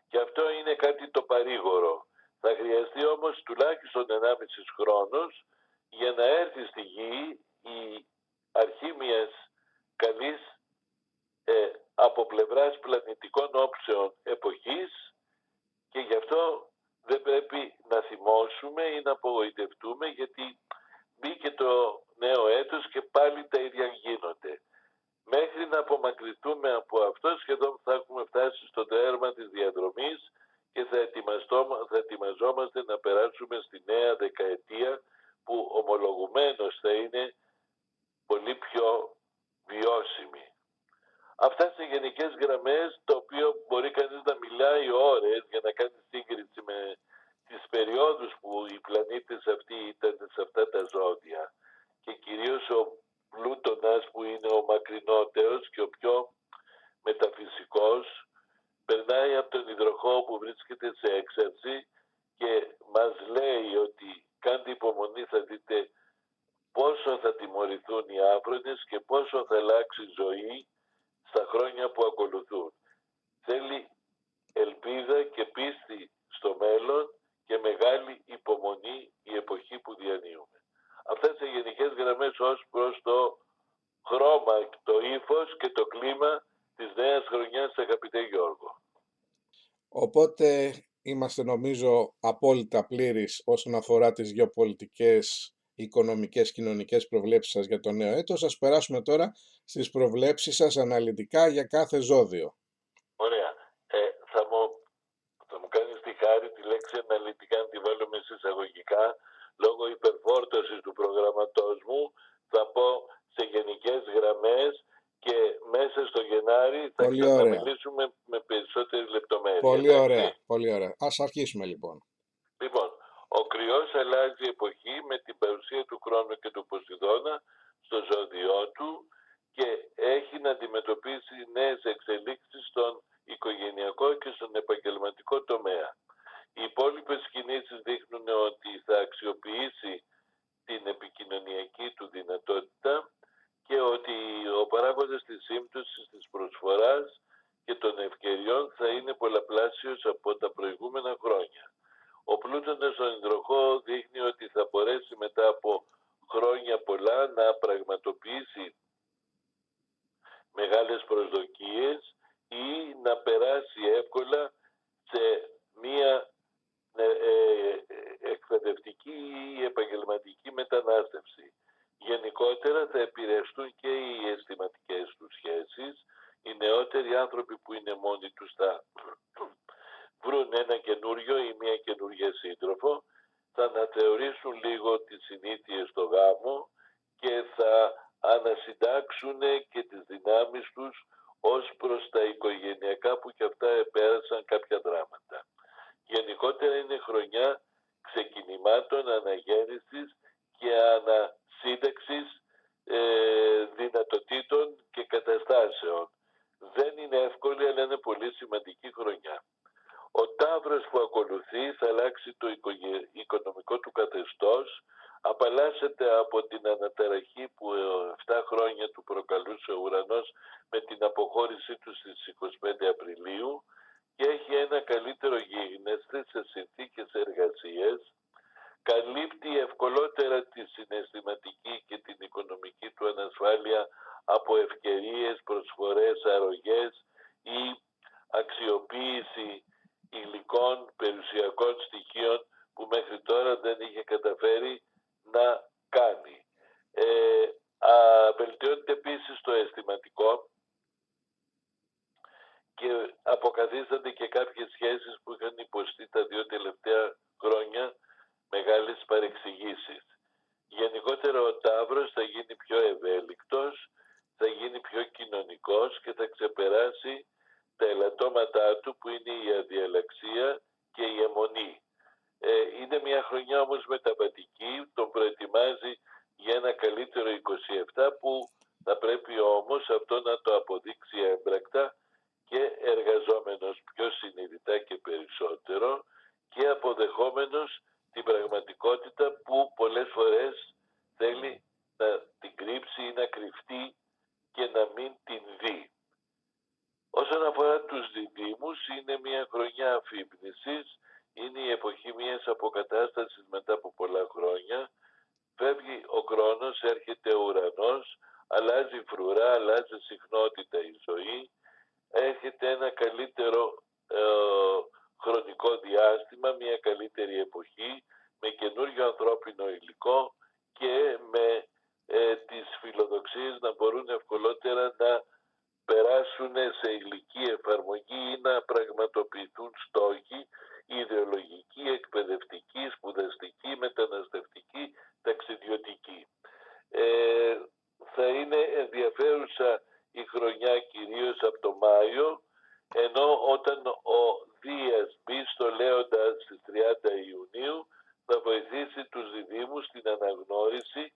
και αυτό είναι κάτι το παρήγορο. Θα χρειαστεί όμως τουλάχιστον 1,5 χρόνος για να έρθει στη Γη η αρχή μιας καλής από πλευράς πλανητικών όψεων εποχής, και γι' αυτό δεν πρέπει να θυμώσουμε ή να απογοητευτούμε, γιατί μπήκε το νέο έτος και πάλι τα ίδια γίνονται. Μέχρι να απομακρυνθούμε από αυτό, σχεδόν θα έχουμε φτάσει στο τέρμα της διαδρομής και θα ετοιμαζόμαστε να περάσουμε στη νέα δεκαετία, που ομολογουμένως θα είναι πολύ πιο βιώσιμη. Αυτά σε γενικές γραμμές, το οποίο μπορεί κανείς να μιλάει ώρες για να κάνει σύγκριση με τις περιόδους που οι πλανήτες αυτοί ήταν σε αυτά τα ζώδια, και κυρίως ο Πλούτονας, που είναι ο μακρινότερος και ο πιο μεταφυσικός, περνάει από τον υδροχόο που βρίσκεται σε έξαρση και μας λέει ότι κάντε υπομονή, θα δείτε πόσο θα τιμωρηθούν οι άφρονες και πόσο θα αλλάξει η ζωή στα χρόνια που ακολουθούν. Θέλει ελπίδα και πίστη στο μέλλον και μεγάλη υπομονή η εποχή που διανύουμε. Αυτά σε γενικές γραμμές ως προς το χρώμα, το ύφος και το κλίμα της νέας χρονιάς, αγαπητέ Γιώργο. Οπότε είμαστε νομίζω απόλυτα πλήρεις όσον αφορά τις γεωπολιτικές, οικονομικές, κοινωνικές προβλέψεις σας για το νέο έτος. Ας περάσουμε τώρα στις προβλέψεις σας αναλυτικά για κάθε ζώδιο. Ωραία. Θα μου κάνεις τη χάρη τη λέξη αναλυτικά να τη βάλω με εισαγωγικά. Λόγω υπερφόρτωσης του προγραμματός μου θα πω σε γενικές γραμμές και μέσα στο Γενάρη θα ξαναμιλήσουμε με περισσότερες λεπτομέρειες. Πολύ ωραία, πολύ ωραία. Ας αρχίσουμε λοιπόν. Λοιπόν, ο Κρυός αλλάζει εποχή με την παρουσία του Χρόνου και του Ποσειδώνα στο ζώδιό του και έχει να αντιμετωπίσει νέες εξελίξεις στον οικογενειακό και στον επαγγελματικό τομέα. Οι υπόλοιπες κινήσεις δείχνουν ότι θα αξιοποιήσει την επικοινωνιακή του δυνατότητα και ότι ο παράγοντας της σύμπτωσης της προσφοράς και των ευκαιριών θα είναι πολλαπλάσιος από τα προηγούμενα χρόνια. Ο Πλούτονας στον υδροχόο δείχνει ότι θα μπορέσει μετά από χρόνια πολλά να πραγματοποιήσει μεγάλες προσδοκίες ή να περάσει εύκολα σε μία εκπαιδευτική ή επαγγελματική μετανάστευση. Γενικότερα θα επηρεαστούν και οι αισθηματικές τους σχέσεις. Οι νεότεροι άνθρωποι που είναι μόνοι τους θα βρουν ένα καινούριο ή μια καινούργια σύντροφο, θα αναθεωρήσουν λίγο τις συνήθειες στο γάμο και θα ανασυντάξουν και τις δυνάμεις τους ως προς τα οικογενειακά, που και αυτά επέρασαν κάποια δράματα. Γενικότερα είναι χρονιά ξεκινημάτων, αναγέννησης και ανασύνταξης δυνατοτήτων και καταστάσεων. Δεν είναι εύκολη, αλλά είναι πολύ σημαντική χρονιά. Ο Ταύρος που ακολουθεί θα αλλάξει το οικονομικό του καθεστώς, απαλλάσσεται από την αναταραχή που 7 χρόνια του προκαλούσε ο ουρανός με την αποχώρησή του στις 25 Απριλίου και έχει ένα καλύτερο γίγνεσθε σε συνθήκες εργασίας, καλύπτει ευκολότερα τη συναισθηματική και την οικονομική του ανασφάλεια από ευκαιρίες, προσφορές, αρρωγές ή αξιοποίηση υλικών περιουσιακών στοιχείων που μέχρι τώρα δεν είχε καταφέρει να κάνει. Βελτιώνεται επίσης το αισθηματικό και αποκαθίστανται και κάποιες σχέσεις που είχαν υποστεί τα 2 τελευταία χρόνια μεγάλες παρεξηγήσεις. Γενικότερα ο Ταύρος θα γίνει πιο ευέλικτος, θα γίνει πιο κοινωνικός και θα ξεπεράσει τα ελαττώματά του που είναι η αδιαλαξία και η αιμονή. Είναι μια χρονιά όμως μεταβατική, τον προετοιμάζει για ένα καλύτερο 27 που θα πρέπει όμως αυτό να το αποδείξει έμπρακτα και εργαζόμενος πιο συνειδητά και περισσότερο και αποδεχόμενος την πραγματικότητα που πολλές φορές θέλει να την κρύψει ή να κρυφτεί και να μην την δει. Όσον αφορά τους διδύμους, είναι μια χρονιά αφύπνισης, είναι η εποχή μιας αποκατάστασης μετά από πολλά χρόνια. Φεύγει ο χρόνος, έρχεται ο ουρανός, αλλάζει φρουρά, αλλάζει συχνότητα η ζωή, έρχεται ένα καλύτερο χρονικό διάστημα, μια καλύτερη εποχή, με καινούριο ανθρώπινο υλικό και με τις φιλοδοξίες να μπορούν ευκολότερα να περάσουν σε υλική εφαρμογή ή να πραγματοποιηθούν στόχοι ιδεολογικοί, εκπαιδευτικοί, σπουδαστικοί, μεταναστευτικοί, ταξιδιωτικοί. Θα είναι ενδιαφέρουσα η χρονιά κυρίως από το Μάιο, ενώ όταν ο Δίας μπει στο Λέοντα στις 30 Ιουνίου θα βοηθήσει τους διδύμους στην αναγνώριση,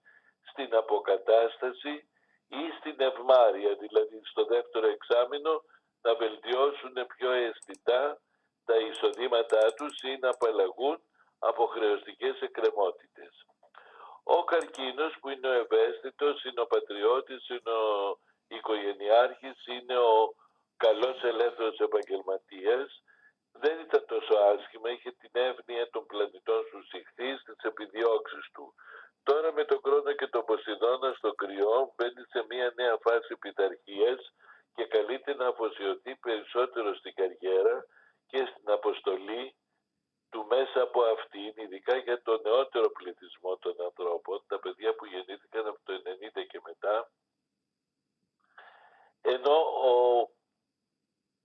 στην αποκατάσταση ή στην ευμάρεια, δηλαδή στο δεύτερο εξάμηνο να βελτιώσουν πιο αισθητά τα εισοδήματά τους ή να απαλλαγούν από χρεωστικές εκκρεμότητες. Ο καρκίνος, που είναι ο ευαίσθητος, είναι ο πατριώτης, είναι ο οικογενειάρχης, είναι ο καλός ελεύθερος επαγγελματίας, δεν ήταν τόσο άσχημα, είχε την εύνοια των πλανητών στους ιχθύς, τις επιδιώξεις του. Τώρα με τον Κρόνο και τον Ποσειδώνα στο Κρυό μπαίνει σε μια νέα φάση πειθαρχίας και καλείται να αφοσιωθεί περισσότερο στην καριέρα και στην αποστολή του μέσα από αυτήν, ειδικά για το νεότερο πληθυσμό των ανθρώπων, τα παιδιά που γεννήθηκαν από το 90 και μετά, ενώ ο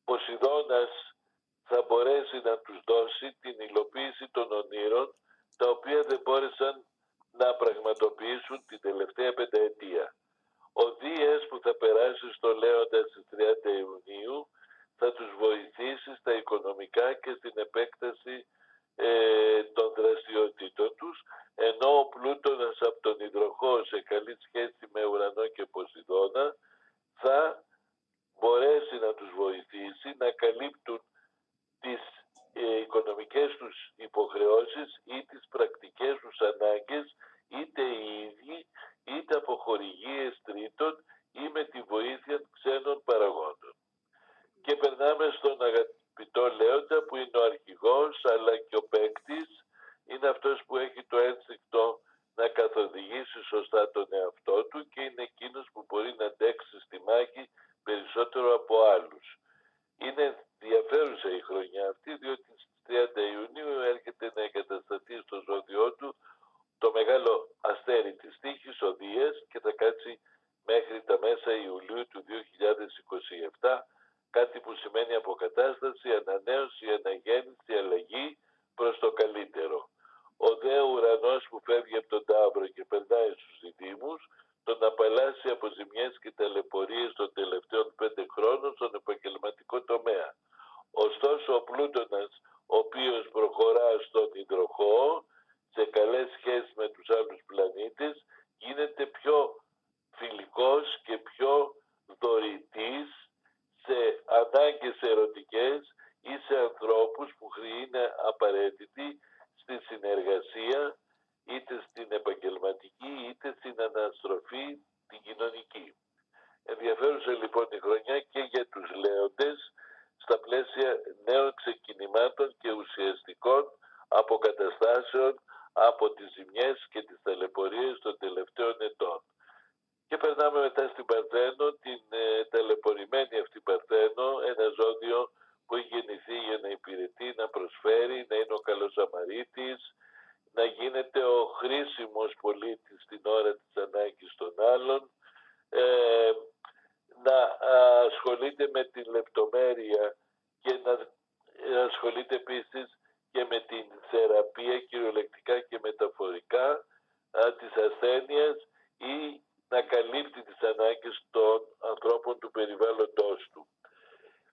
Ποσειδώνας θα μπορέσει να τους δώσει την υλοποίηση των ονείρων, τα οποία δεν μπόρεσαν να πραγματοποιήσουν την τελευταία πενταετία. Ο Δίας, που θα περάσει στο Λέοντα στις 30 Ιουνίου, θα τους βοηθήσει στα οικονομικά και στην επέκταση των δραστηριοτήτων τους, ενώ ο Πλούτονας από τον Υδροχόο, σε καλή σχέση με Ουρανό και Ποσειδώνα, θα μπορέσει να τους βοηθήσει να καλύπτουν τις οικονομικές τους υποχρεώσεις ή τις πρακτικές τους ανάγκες, είτε οι ίδιοι είτε από χορηγίες τρίτων ή με τη βοήθεια ξένων παραγόντων. Και περνάμε στον αγαπητό Λέοντα, που είναι ο αρχηγός αλλά και ο παίκτης, είναι αυτός που έχει το ένστικτο να καθοδηγήσει σωστά τον εαυτό του και είναι εκείνος που μπορεί να αντέξει στη μάχη περισσότερο από άλλους. Είναι ενδιαφέρουσα η χρονιά αυτή, διότι στις 30 Ιουνίου έρχεται να εγκατασταθεί στο ζώδιό του το μεγάλο αστέρι της τύχης, ο Δίας, και θα κάτσει μέχρι τα μέσα Ιουλίου του 2027, κάτι που σημαίνει αποκατάσταση, ανανέωση, αναγέννηση, αλλαγή προς το καλύτερο. Ο δε Ουρανός, που φεύγει από τον Ταύρο και περνάει στους διδύμους, τον απαλλάσσει από ζημιές και ταλαιπωρίες των τελευταίων 5 χρόνων στον επαγγελματικό τομέα. Ωστόσο ο Πλούτονας, ο οποίος προχωρά στον Υδροχόο, σε καλές σχέσεις με τους άλλους πλανήτες, γίνεται πιο φιλικός και πιο δωρητής σε ανάγκες ερωτικές ή σε ανθρώπους που είναι απαραίτητοι στη συνεργασία, είτε στην επαγγελματική είτε στην αναστροφή την κοινωνική. Ενδιαφέρουσα λοιπόν η χρονιά και για τους Λέοντες στα πλαίσια νέων ξεκινημάτων και ουσιαστικών αποκαταστάσεων από τις ζημιές και τις ταλαιπωρίες των τελευταίων ετών. Και περνάμε μετά στην Παρθένο, την ταλαιπωρημένη αυτή Παρθένο, ένα ζώδιο που έχει γεννηθεί για να υπηρετεί, να προσφέρει, να είναι ο καλός Σαμαρίτης, να γίνεται ο χρήσιμος πολίτης στην ώρα της ανάγκης των άλλων, να ασχολείται με την λεπτομέρεια και να ασχολείται επίσης και με την θεραπεία κυριολεκτικά και μεταφορικά της ασθένειας ή να καλύπτει τις ανάγκες των ανθρώπων του περιβάλλοντος του.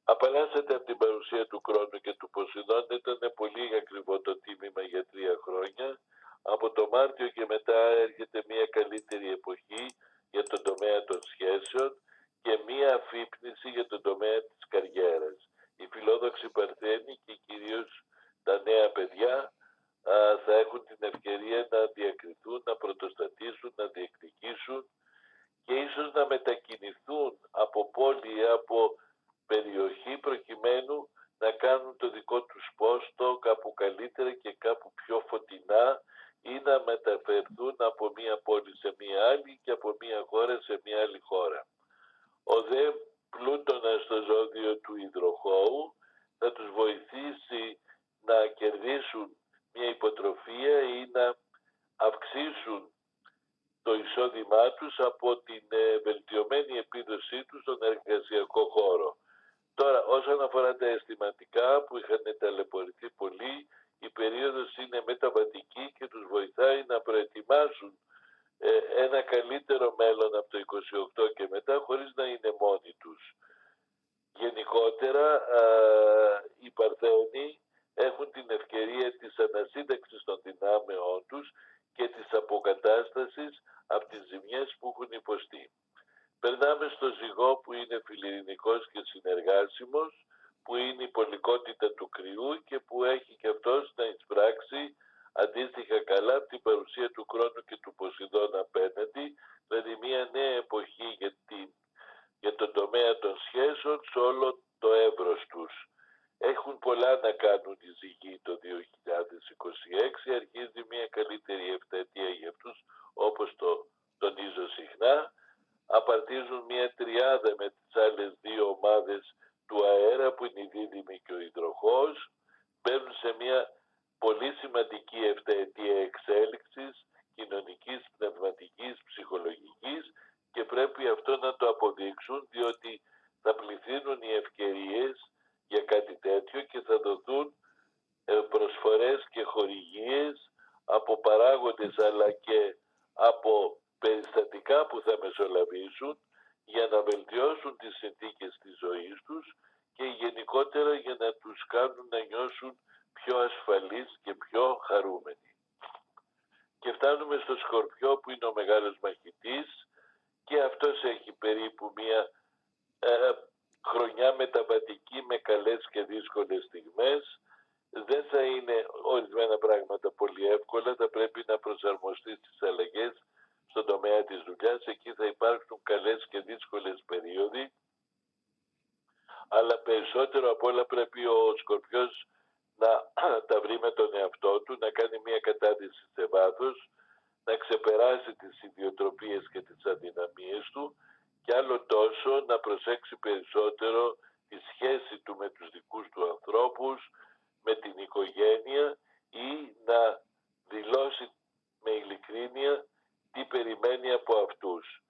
Απαλλάσσεται από την παρουσία του Κρόνου και του Ποσειδώνα, ήταν πολύ ακριβό το τίμημα για 3 χρόνια. Από το Μάρτιο και μετά έρχεται μια καλύτερη εποχή για τον τομέα των σχέσεων και μια αφύπνιση για τον τομέα της καριέρας. Οι φιλόδοξοι Παρθένοι και κυρίως τα νέα παιδιά θα έχουν την ευκαιρία να διακριθούν, να πρωτοστατήσουν, να διεκδικήσουν και ίσως να μετακινηθούν από πόλη ή από περιοχή προκειμένου να κάνουν το δικό τους πόστο κάπου καλύτερα και κάπου πιο φωτεινά ή να μεταφερθούν από μία πόλη σε μία άλλη και από μία χώρα σε μία άλλη χώρα. Ο δε Πλούτονας στο ζώδιο του υδροχόου θα τους βοηθήσει να κερδίσουν μια υποτροφία ή να αυξήσουν το εισόδημά τους από την βελτιωμένη επίδοσή τους στον εργασιακό χώρο. Τώρα, όσον αφορά τα αισθηματικά που είχαν ταλαιπωρηθεί πολύ, η περίοδος είναι μεταβατική και τους βοηθάει να προετοιμάσουν ένα καλύτερο μέλλον από το 28 και μετά, χωρίς να είναι μόνοι τους. Γενικότερα, οι Παρθένοι έχουν την ευκαιρία της ανασύνταξης των δυνάμεών τους και της αποκατάστασης από τις ζημιές που έχουν υποστεί. Περνάμε στο Ζυγό, που είναι φιλιρηνικός και συνεργάσιμος, που είναι η πολικότητα του κρυού και που έχει και αυτός να εισπράξει αντίστοιχα καλά από την παρουσία του Κρόνου και του Ποσειδώνα απέναντι, δηλαδή μια νέα εποχή για τον τομέα των σχέσεων σε όλο το εύρος τους. Έχουν πολλά να κάνουν οι Ζυγοί το 2026, αρχίζει μια καλύτερη επταετία για αυτούς, όπως το τονίζω συχνά. Απαρτίζουν μια τριάδα με τις άλλες δύο ομάδες του αέρα, που είναι η Δίδυμη και ο Υδροχόος. Μπαίνουν σε μια πολύ σημαντική επταετία εξέλιξης κοινωνικής, πνευματικής, ψυχολογικής, και πρέπει αυτό να το αποδείξουν, διότι θα πληθύνουν οι ευκαιρίες για κάτι τέτοιο και θα δοθούν προσφορές και χορηγίες από παράγοντες αλλά και από περιστατικά που θα μεσολαβήσουν για να βελτιώσουν τις συνθήκες της ζωής τους και γενικότερα για να τους κάνουν να νιώσουν πιο ασφαλείς και πιο χαρούμενοι. Και φτάνουμε στο Σκορπιό, που είναι ο μεγάλος μαχητής, και αυτός έχει περίπου μια χρονιά μεταβατική με καλές και δύσκολες στιγμές. Δεν θα είναι ορισμένα πράγματα πολύ εύκολα, θα πρέπει να προσαρμοστεί στις αλλαγές στον τομέα της δουλειάς. Εκεί θα υπάρξουν καλές και δύσκολες περίοδοι, αλλά περισσότερο απ' όλα πρέπει ο Σκορπιός να τα βρει με τον εαυτό του, να κάνει μια κατάδυση σε βάθος, να ξεπεράσει τις ιδιοτροπίες και τις αδυναμίες του, και άλλο τόσο να προσέξει περισσότερο τη σχέση του με τους δικούς του ανθρώπους, με την οικογένεια, ή να δηλώσει με ειλικρίνεια τι περιμένει από αυτούς.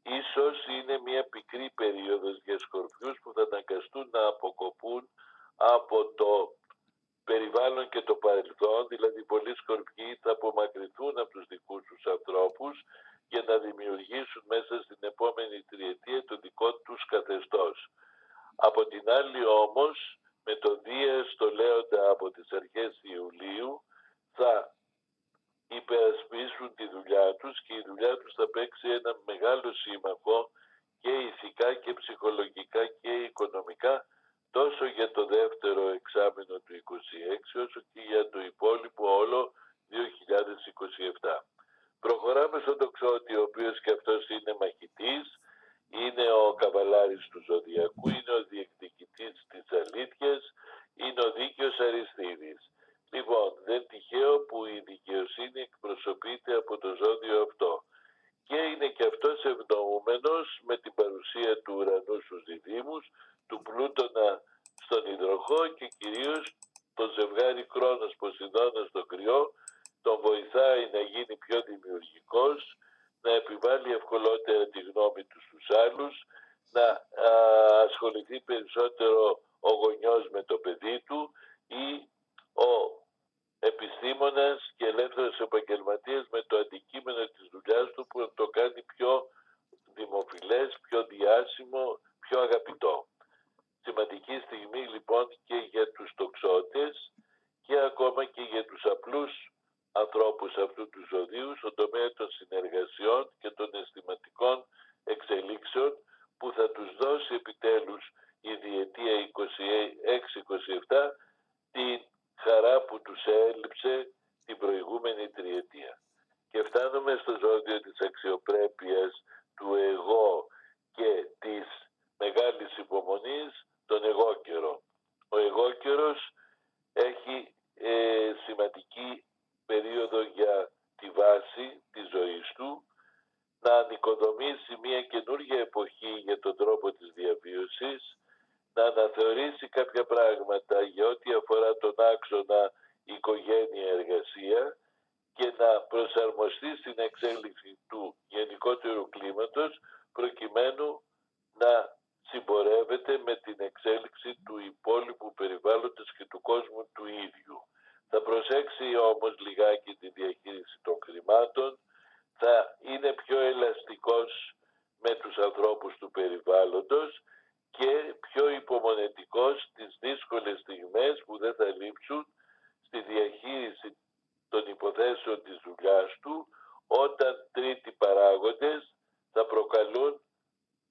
Ίσως είναι μια πικρή περίοδος για Σκορπιούς που θα αναγκαστούν να αποκοπούν από το περιβάλλον και το παρελθόν, δηλαδή πολλοί Σκορπιοί θα απομακρυνθούν από τους δικούς τους ανθρώπους για να δημιουργήσουν μέσα στην επόμενη τριετία το δικό τους καθεστώς. Από την άλλη όμως, με το Δία στο Λέοντα από τις αρχές Ιουλίου, θα υπερασπίσουν τη δουλειά τους και η δουλειά τους θα παίξει ένα μεγάλο σύμμαχο και ηθικά και ψυχολογικά και οικονομικά, τόσο για το δεύτερο εξάμηνο του 26 όσο και για το υπόλοιπο όλο 2027. Προχωράμε στον Τοξότη, ο οποίος και αυτός είναι μαχητής, είναι ο καβαλάρης του Ζωδιακού, είναι ο διεκδικητής της αλήθειας, είναι ο δίκαιος Αριστίδης. Λοιπόν, δεν τυχαίο που η δικαιοσύνη εκπροσωπείται από το ζώδιο αυτό. Και είναι και αυτός ευνοούμενος με την παρουσία του ουρανού στους διδύμους, του Πλούτονα στον υδροχό και κυρίως το ζευγάρι Κρόνος Ποσειδώνα στον κρυό τον βοηθάει να γίνει πιο δημιουργικός, να επιβάλλει ευκολότερα τη γνώμη του στους άλλους, να ασχοληθεί περισσότερο ο γονιός με το παιδί του ή ο επιστήμονας και ελεύθερος επαγγελματίας με το αντικείμενο της δουλειάς του που το κάνει πιο δημοφιλές, πιο διάσημο, πιο αγαπητό. Σημαντική στιγμή λοιπόν και για τους τοξότες και ακόμα και για τους απλούς ανθρώπους αυτού του ζωδίου στον τομέα των συνεργασιών και των αισθηματικών εξελίξεων που θα τους δώσει επιτέλους η διετία 26-27 την χαρά που τους έλειψε την προηγούμενη τριετία. Και φτάνουμε στο ζώδιο της αξιοπρέπειας, του εγώ και της μεγάλης υπομονής, τον εγώκερο. Ο εγώκερος έχει σημαντική περίοδο για ξεκινήσει μια καινούργια εποχή για τον τρόπο της διαβίωσης, να αναθεωρήσει κάποια πράγματα για ό,τι αφορά τον άξονα οικογένεια-εργασία και να προσαρμοστεί στην εξέλιξη του γενικότερου κλίματος προκειμένου να συμπορεύεται με την εξέλιξη του υπόλοιπου περιβάλλοντος και του κόσμου του ίδιου. Θα προσέξει όμως λιγάκι τη διαχείριση των χρημάτων, θα είναι πιο ελαστικός με τους ανθρώπους του περιβάλλοντος και πιο υπομονετικός στις δύσκολες στιγμές που δεν θα λείψουν στη διαχείριση των υποθέσεων της δουλειάς του, όταν τρίτοι παράγοντες θα προκαλούν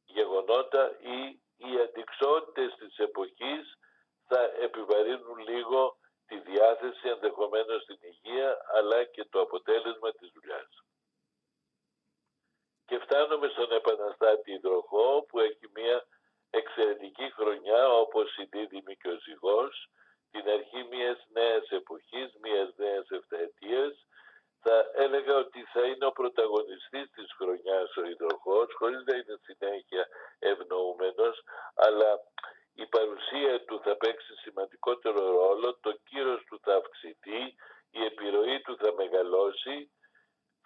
γεγονότα ή οι αντιξότητες της εποχής θα επιβαρύνουν λίγο τη διάθεση, ενδεχομένως στην υγεία, αλλά και το αποτέλεσμα της δουλειάς. Και φτάνουμε στον επαναστάτη υδροχόο, που έχει μια εξαιρετική χρονιά, όπως η δίδυμη και ο ζυγός, την αρχή μιας νέας εποχής, μιας νέας επταετίας. Θα έλεγα ότι θα είναι ο πρωταγωνιστής της χρονιάς ο υδροχόος, χωρίς να είναι συνέχεια ευνοούμενος, αλλά η παρουσία του θα παίξει σημαντικότερο ρόλο, το κύρος του θα αυξηθεί, η επιρροή του θα μεγαλώσει,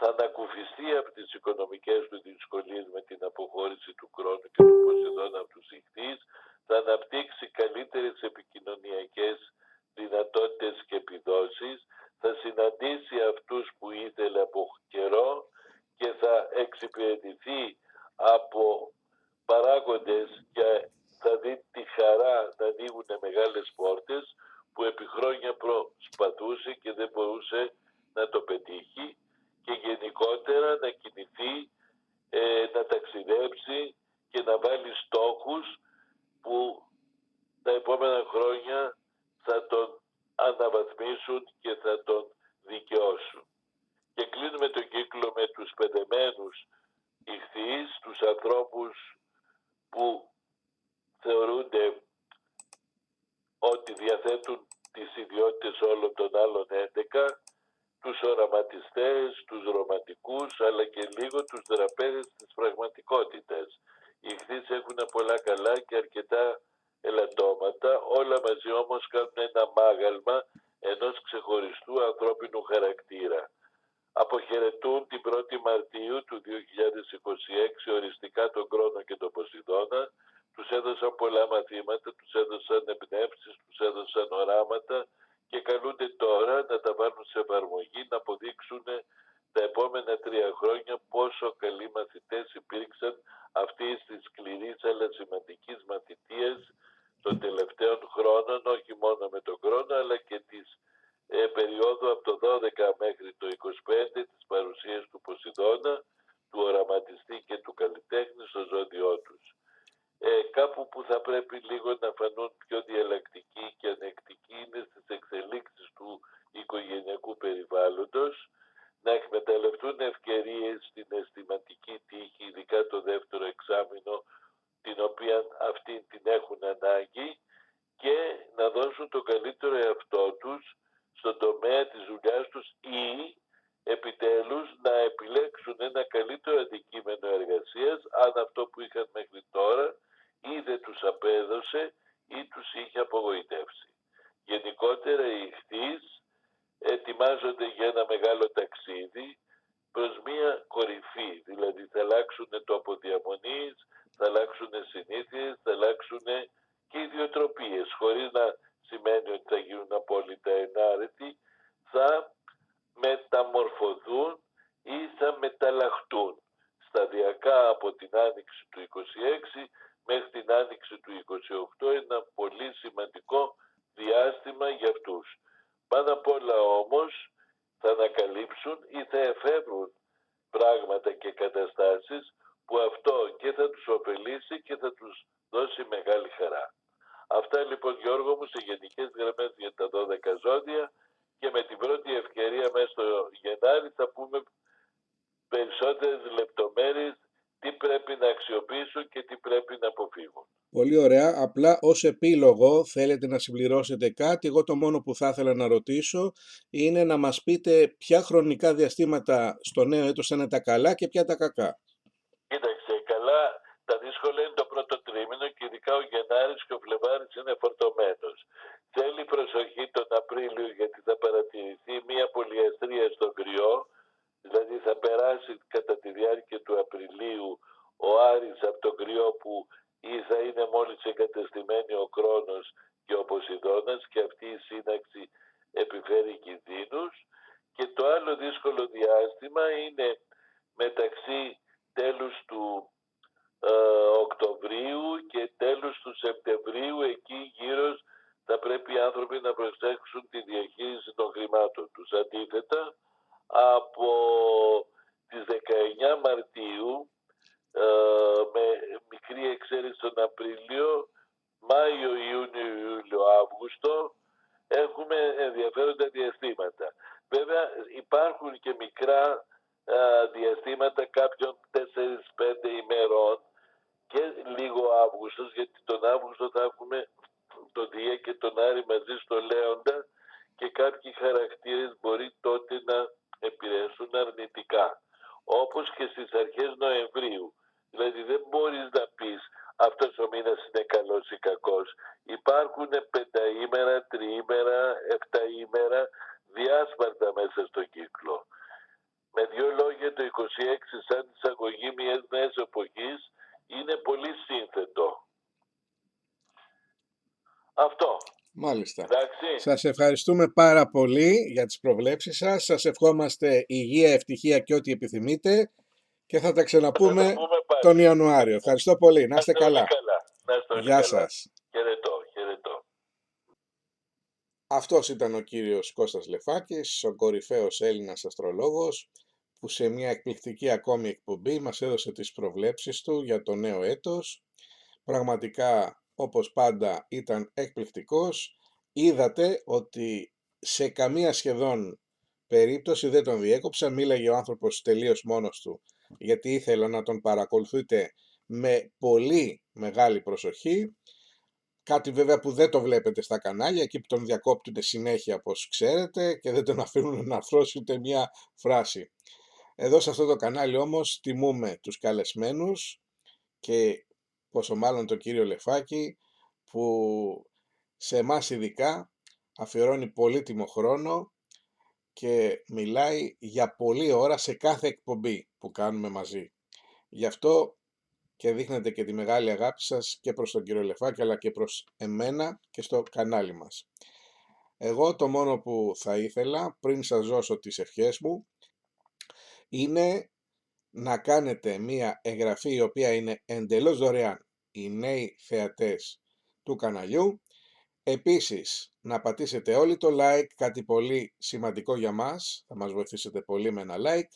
θα ανακουφιστεί από τις οικονομικές του δυσκολίες με την αποχώρηση του Κρόνου και του Ποσειδώνα από τους Ιχθύς, θα αναπτύξει καλύτερες επικοινωνιακές δυνατότητες και επιδόσεις, θα συναντήσει αυτούς που ήθελε από καιρό και θα εξυπηρετηθεί από παράγοντες και θα δει τη χαρά να ανοίγουν μεγάλες πόρτες που επί χρόνια προσπαθούσε και δεν μπορούσε να το πετύχει, και γενικότερα να κινηθεί, να ταξιδέψει και να βάλει στόχους που τα επόμενα χρόνια θα τον αναβαθμίσουν και θα τον δικαιώσουν. Και κλείνουμε τον κύκλο με τους παιδεμένους Ιχθύς, τους ανθρώπους που θεωρούνται ότι διαθέτουν τις ιδιότητες όλων των άλλων 11, τους οραματιστές, τους ρομαντικούς, αλλά και λίγο τους δραπέδες της πραγματικότητας. Οι Ιχθύς έχουν πολλά καλά και αρκετά ελαττώματα, όλα μαζί όμως κάνουν ένα μάγαλμα ενός ξεχωριστού ανθρώπινου χαρακτήρα. Αποχαιρετούν την 1η Μαρτίου του 2026 οριστικά τον Κρόνο και τον Ποσειδώνα, τους έδωσαν πολλά μαθήματα, τους έδωσαν εμπνεύσεις, τους έδωσαν οράματα και καλούνται τώρα να τα βάλουν σε εφαρμογή, να αποδείξουν τα επόμενα 3 χρόνια πόσο καλοί μαθητές υπήρξαν αυτής της σκληρής αλλά σημαντικής μαθητείας των τελευταίων χρόνων, όχι μόνο με τον Κρόνο αλλά και της περίοδου από το 12 μέχρι το 25 της παρουσίας του Ποσειδώνα, του οραματιστή και του καλλιτέχνη στο ζώδιό τους. Κάπου που θα πρέπει λίγο να φανούν πιο διαλλακτικοί και ανεκτικοί είναι στις εξελίξεις του οικογενειακού περιβάλλοντος, να εκμεταλλευτούν ευκαιρίες στην αισθηματική τύχη, ειδικά το δεύτερο εξάμηνο, την οποία αυτήν την έχουν ανάγκη, και να δώσουν το καλύτερο εαυτό τους στον τομέα της δουλειάς τους ή επιτέλους να επιλέξουν ένα καλύτερο αντικείμενο εργασίας, αν αυτό που είχαν μέχρι τώρα ή δεν τους απέδωσε ή τους είχε απογοητεύσει. Γενικότερα οι Ιχθύς ετοιμάζονται για ένα μεγάλο ταξίδι προς μία κορυφή, δηλαδή θα αλλάξουν τόπο διαμονής, θα αλλάξουν συνήθειες, θα αλλάξουν και ιδιοτροπίες, χωρίς να σημαίνει ότι θα γίνουν απόλυτα ενάρετοι, θα μεταμορφωθούν ή θα μεταλλαχτούν σταδιακά από την άνοιξη του 26 μέχρι την άνοιξη του 28, ένα πολύ σημαντικό διάστημα για αυτούς. Πάνω απ' όλα όμως θα ανακαλύψουν ή θα εφεύρουν πράγματα και καταστάσεις που αυτό και θα τους ωφελήσει και θα τους δώσει μεγάλη χαρά. Αυτά λοιπόν, Γιώργο μου, σε γενικές γραμμές για τα 12 ζώδια, και με την πρώτη ευκαιρία μέσα στο Γενάρη θα πούμε περισσότερες λεπτομέρειες τι πρέπει να αξιοποιήσουν και τι πρέπει να αποφύγουν. Πολύ ωραία. Απλά ως επίλογο θέλετε να συμπληρώσετε κάτι. Εγώ το μόνο που θα ήθελα να ρωτήσω είναι να μας πείτε ποια χρονικά διαστήματα στο νέο έτος θα είναι τα καλά και ποια τα κακά. Κοίταξε, είσαι καλά. Τα δύσκολα είναι το πρώτο τρίμηνο και ειδικά ο Γενάρης και ο Φλεβάρης είναι φορτωμένος. Θέλει προσοχή τον Απρίλιο γιατί θα παρατηρηθεί μια πολυαστρία στον κρυό, δηλαδή θα περάσει κατά τη διάρκεια του Απριλίου ο Άρης από τον κρυό που ή θα είναι μόλις εγκατεστημένη ο Κρόνος και ο Ποσειδώνας και αυτή η σύναξη επιφέρει κινδύνους. Και το άλλο δύσκολο διάστημα είναι μεταξύ τέλους του Οκτωβρίου και τέλους του Σεπτεμβρίου. Εκεί γύρω θα πρέπει οι άνθρωποι να προσέξουν τη διαχείριση των χρημάτων τους. Αντίθετα, από τις 19 Μαρτίου με μικρή εξαίρεση τον Απρίλιο, Μάιο, Ιούνιο, Ιούλιο, Αύγουστο έχουμε ενδιαφέροντα διαστήματα. Βέβαια υπάρχουν και μικρά διαστήματα κάποιων 4-5 ημερών και λίγο Αύγουστος, γιατί τον Αύγουστο θα έχουμε τον Δία και τον Άρη μαζί στο Λέοντα και κάποιοι χαρακτήρες μπορεί τότε να επηρεαστούν αρνητικά. Όπως και στις αρχές Νοεμβρίου. Δηλαδή δεν μπορείς να πεις αυτός ο μήνας είναι καλός ή κακός. Υπάρχουν πενταήμερα, τριήμερα, εφταήμερα διάσπαρτα μέσα στο κύκλο. Με δύο λόγια, το 26 σαν εισαγωγή μιας νέας εποχής είναι πολύ σύνθετο. Αυτό. Μάλιστα. Εντάξει. Σας ευχαριστούμε πάρα πολύ για τις προβλέψεις σας. Σας ευχόμαστε υγεία, ευτυχία και ό,τι επιθυμείτε και θα τα ξαναπούμε τον Ιανουάριο. Ευχαριστώ πολύ. Να είστε καλά. Γεια σας. Χαιρετώ. Αυτός ήταν ο κύριος Κώστας Λεφάκης, ο κορυφαίος Έλληνας αστρολόγος, που σε μια εκπληκτική ακόμη εκπομπή μας έδωσε τις προβλέψεις του για το νέο έτος. Πραγματικά, όπως πάντα, ήταν εκπληκτικός. Είδατε ότι σε καμία σχεδόν περίπτωση δεν τον διέκοψα. Μίλαγε ο άνθρωπος τελείως μόνος του, γιατί ήθελα να τον παρακολουθείτε με πολύ μεγάλη προσοχή. Κάτι βέβαια που δεν το βλέπετε στα κανάλια, εκεί που τον διακόπτουν συνέχεια, όπως ξέρετε, και δεν τον αφήνουν να αρθρώσει ούτε μια φράση. Εδώ σε αυτό το κανάλι όμως τιμούμε τους καλεσμένους και πόσο μάλλον τον κύριο Λεφάκη, που σε εμάς ειδικά αφιερώνει πολύτιμο χρόνο και μιλάει για πολλή ώρα σε κάθε εκπομπή που κάνουμε μαζί. Γι' αυτό και δείχνετε και τη μεγάλη αγάπη σας και προς τον κύριο Λεφάκη αλλά και προς εμένα και στο κανάλι μας. Εγώ το μόνο που θα ήθελα πριν σας δώσω τις ευχές μου είναι να κάνετε μία εγγραφή η οποία είναι εντελώς δωρεάν, οι νέοι θεατές του καναλιού. Επίσης να πατήσετε όλοι το like, κάτι πολύ σημαντικό για μας, θα μας βοηθήσετε πολύ με ένα like,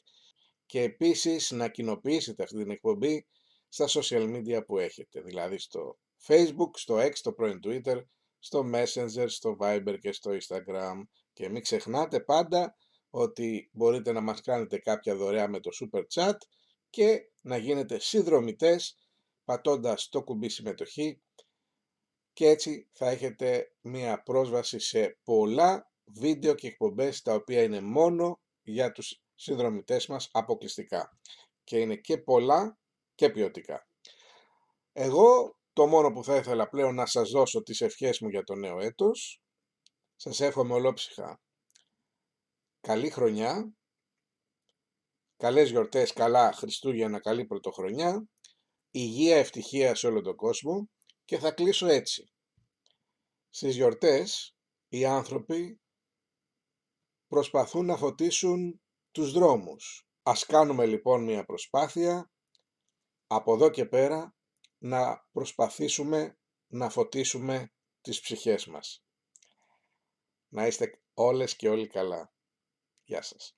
και επίσης να κοινοποιήσετε αυτή την εκπομπή στα social media που έχετε, δηλαδή στο Facebook, στο X, στο πρώην Twitter, στο Messenger, στο Viber και στο Instagram. Και μην ξεχνάτε πάντα ότι μπορείτε να μας κάνετε κάποια δωρεά με το Super Chat και να γίνετε συνδρομητές πατώντας το κουμπί συμμετοχή, και έτσι θα έχετε μία πρόσβαση σε πολλά βίντεο και εκπομπές τα οποία είναι μόνο για τους συνδρομητές μας αποκλειστικά και είναι και πολλά και ποιοτικά. Εγώ το μόνο που θα ήθελα πλέον να σας δώσω τις ευχές μου για το νέο έτος. Σας εύχομαι ολόψυχα καλή χρονιά, καλές γιορτές, καλά Χριστούγεννα, καλή Πρωτοχρονιά, υγεία, ευτυχία σε όλο τον κόσμο, και θα κλείσω έτσι. Στις γιορτές οι άνθρωποι προσπαθούν να φωτίσουν τους δρόμους. Ας κάνουμε λοιπόν μια προσπάθεια από εδώ και πέρα να προσπαθήσουμε να φωτίσουμε τις ψυχές μας. Να είστε όλες και όλοι καλά. Γεια σας.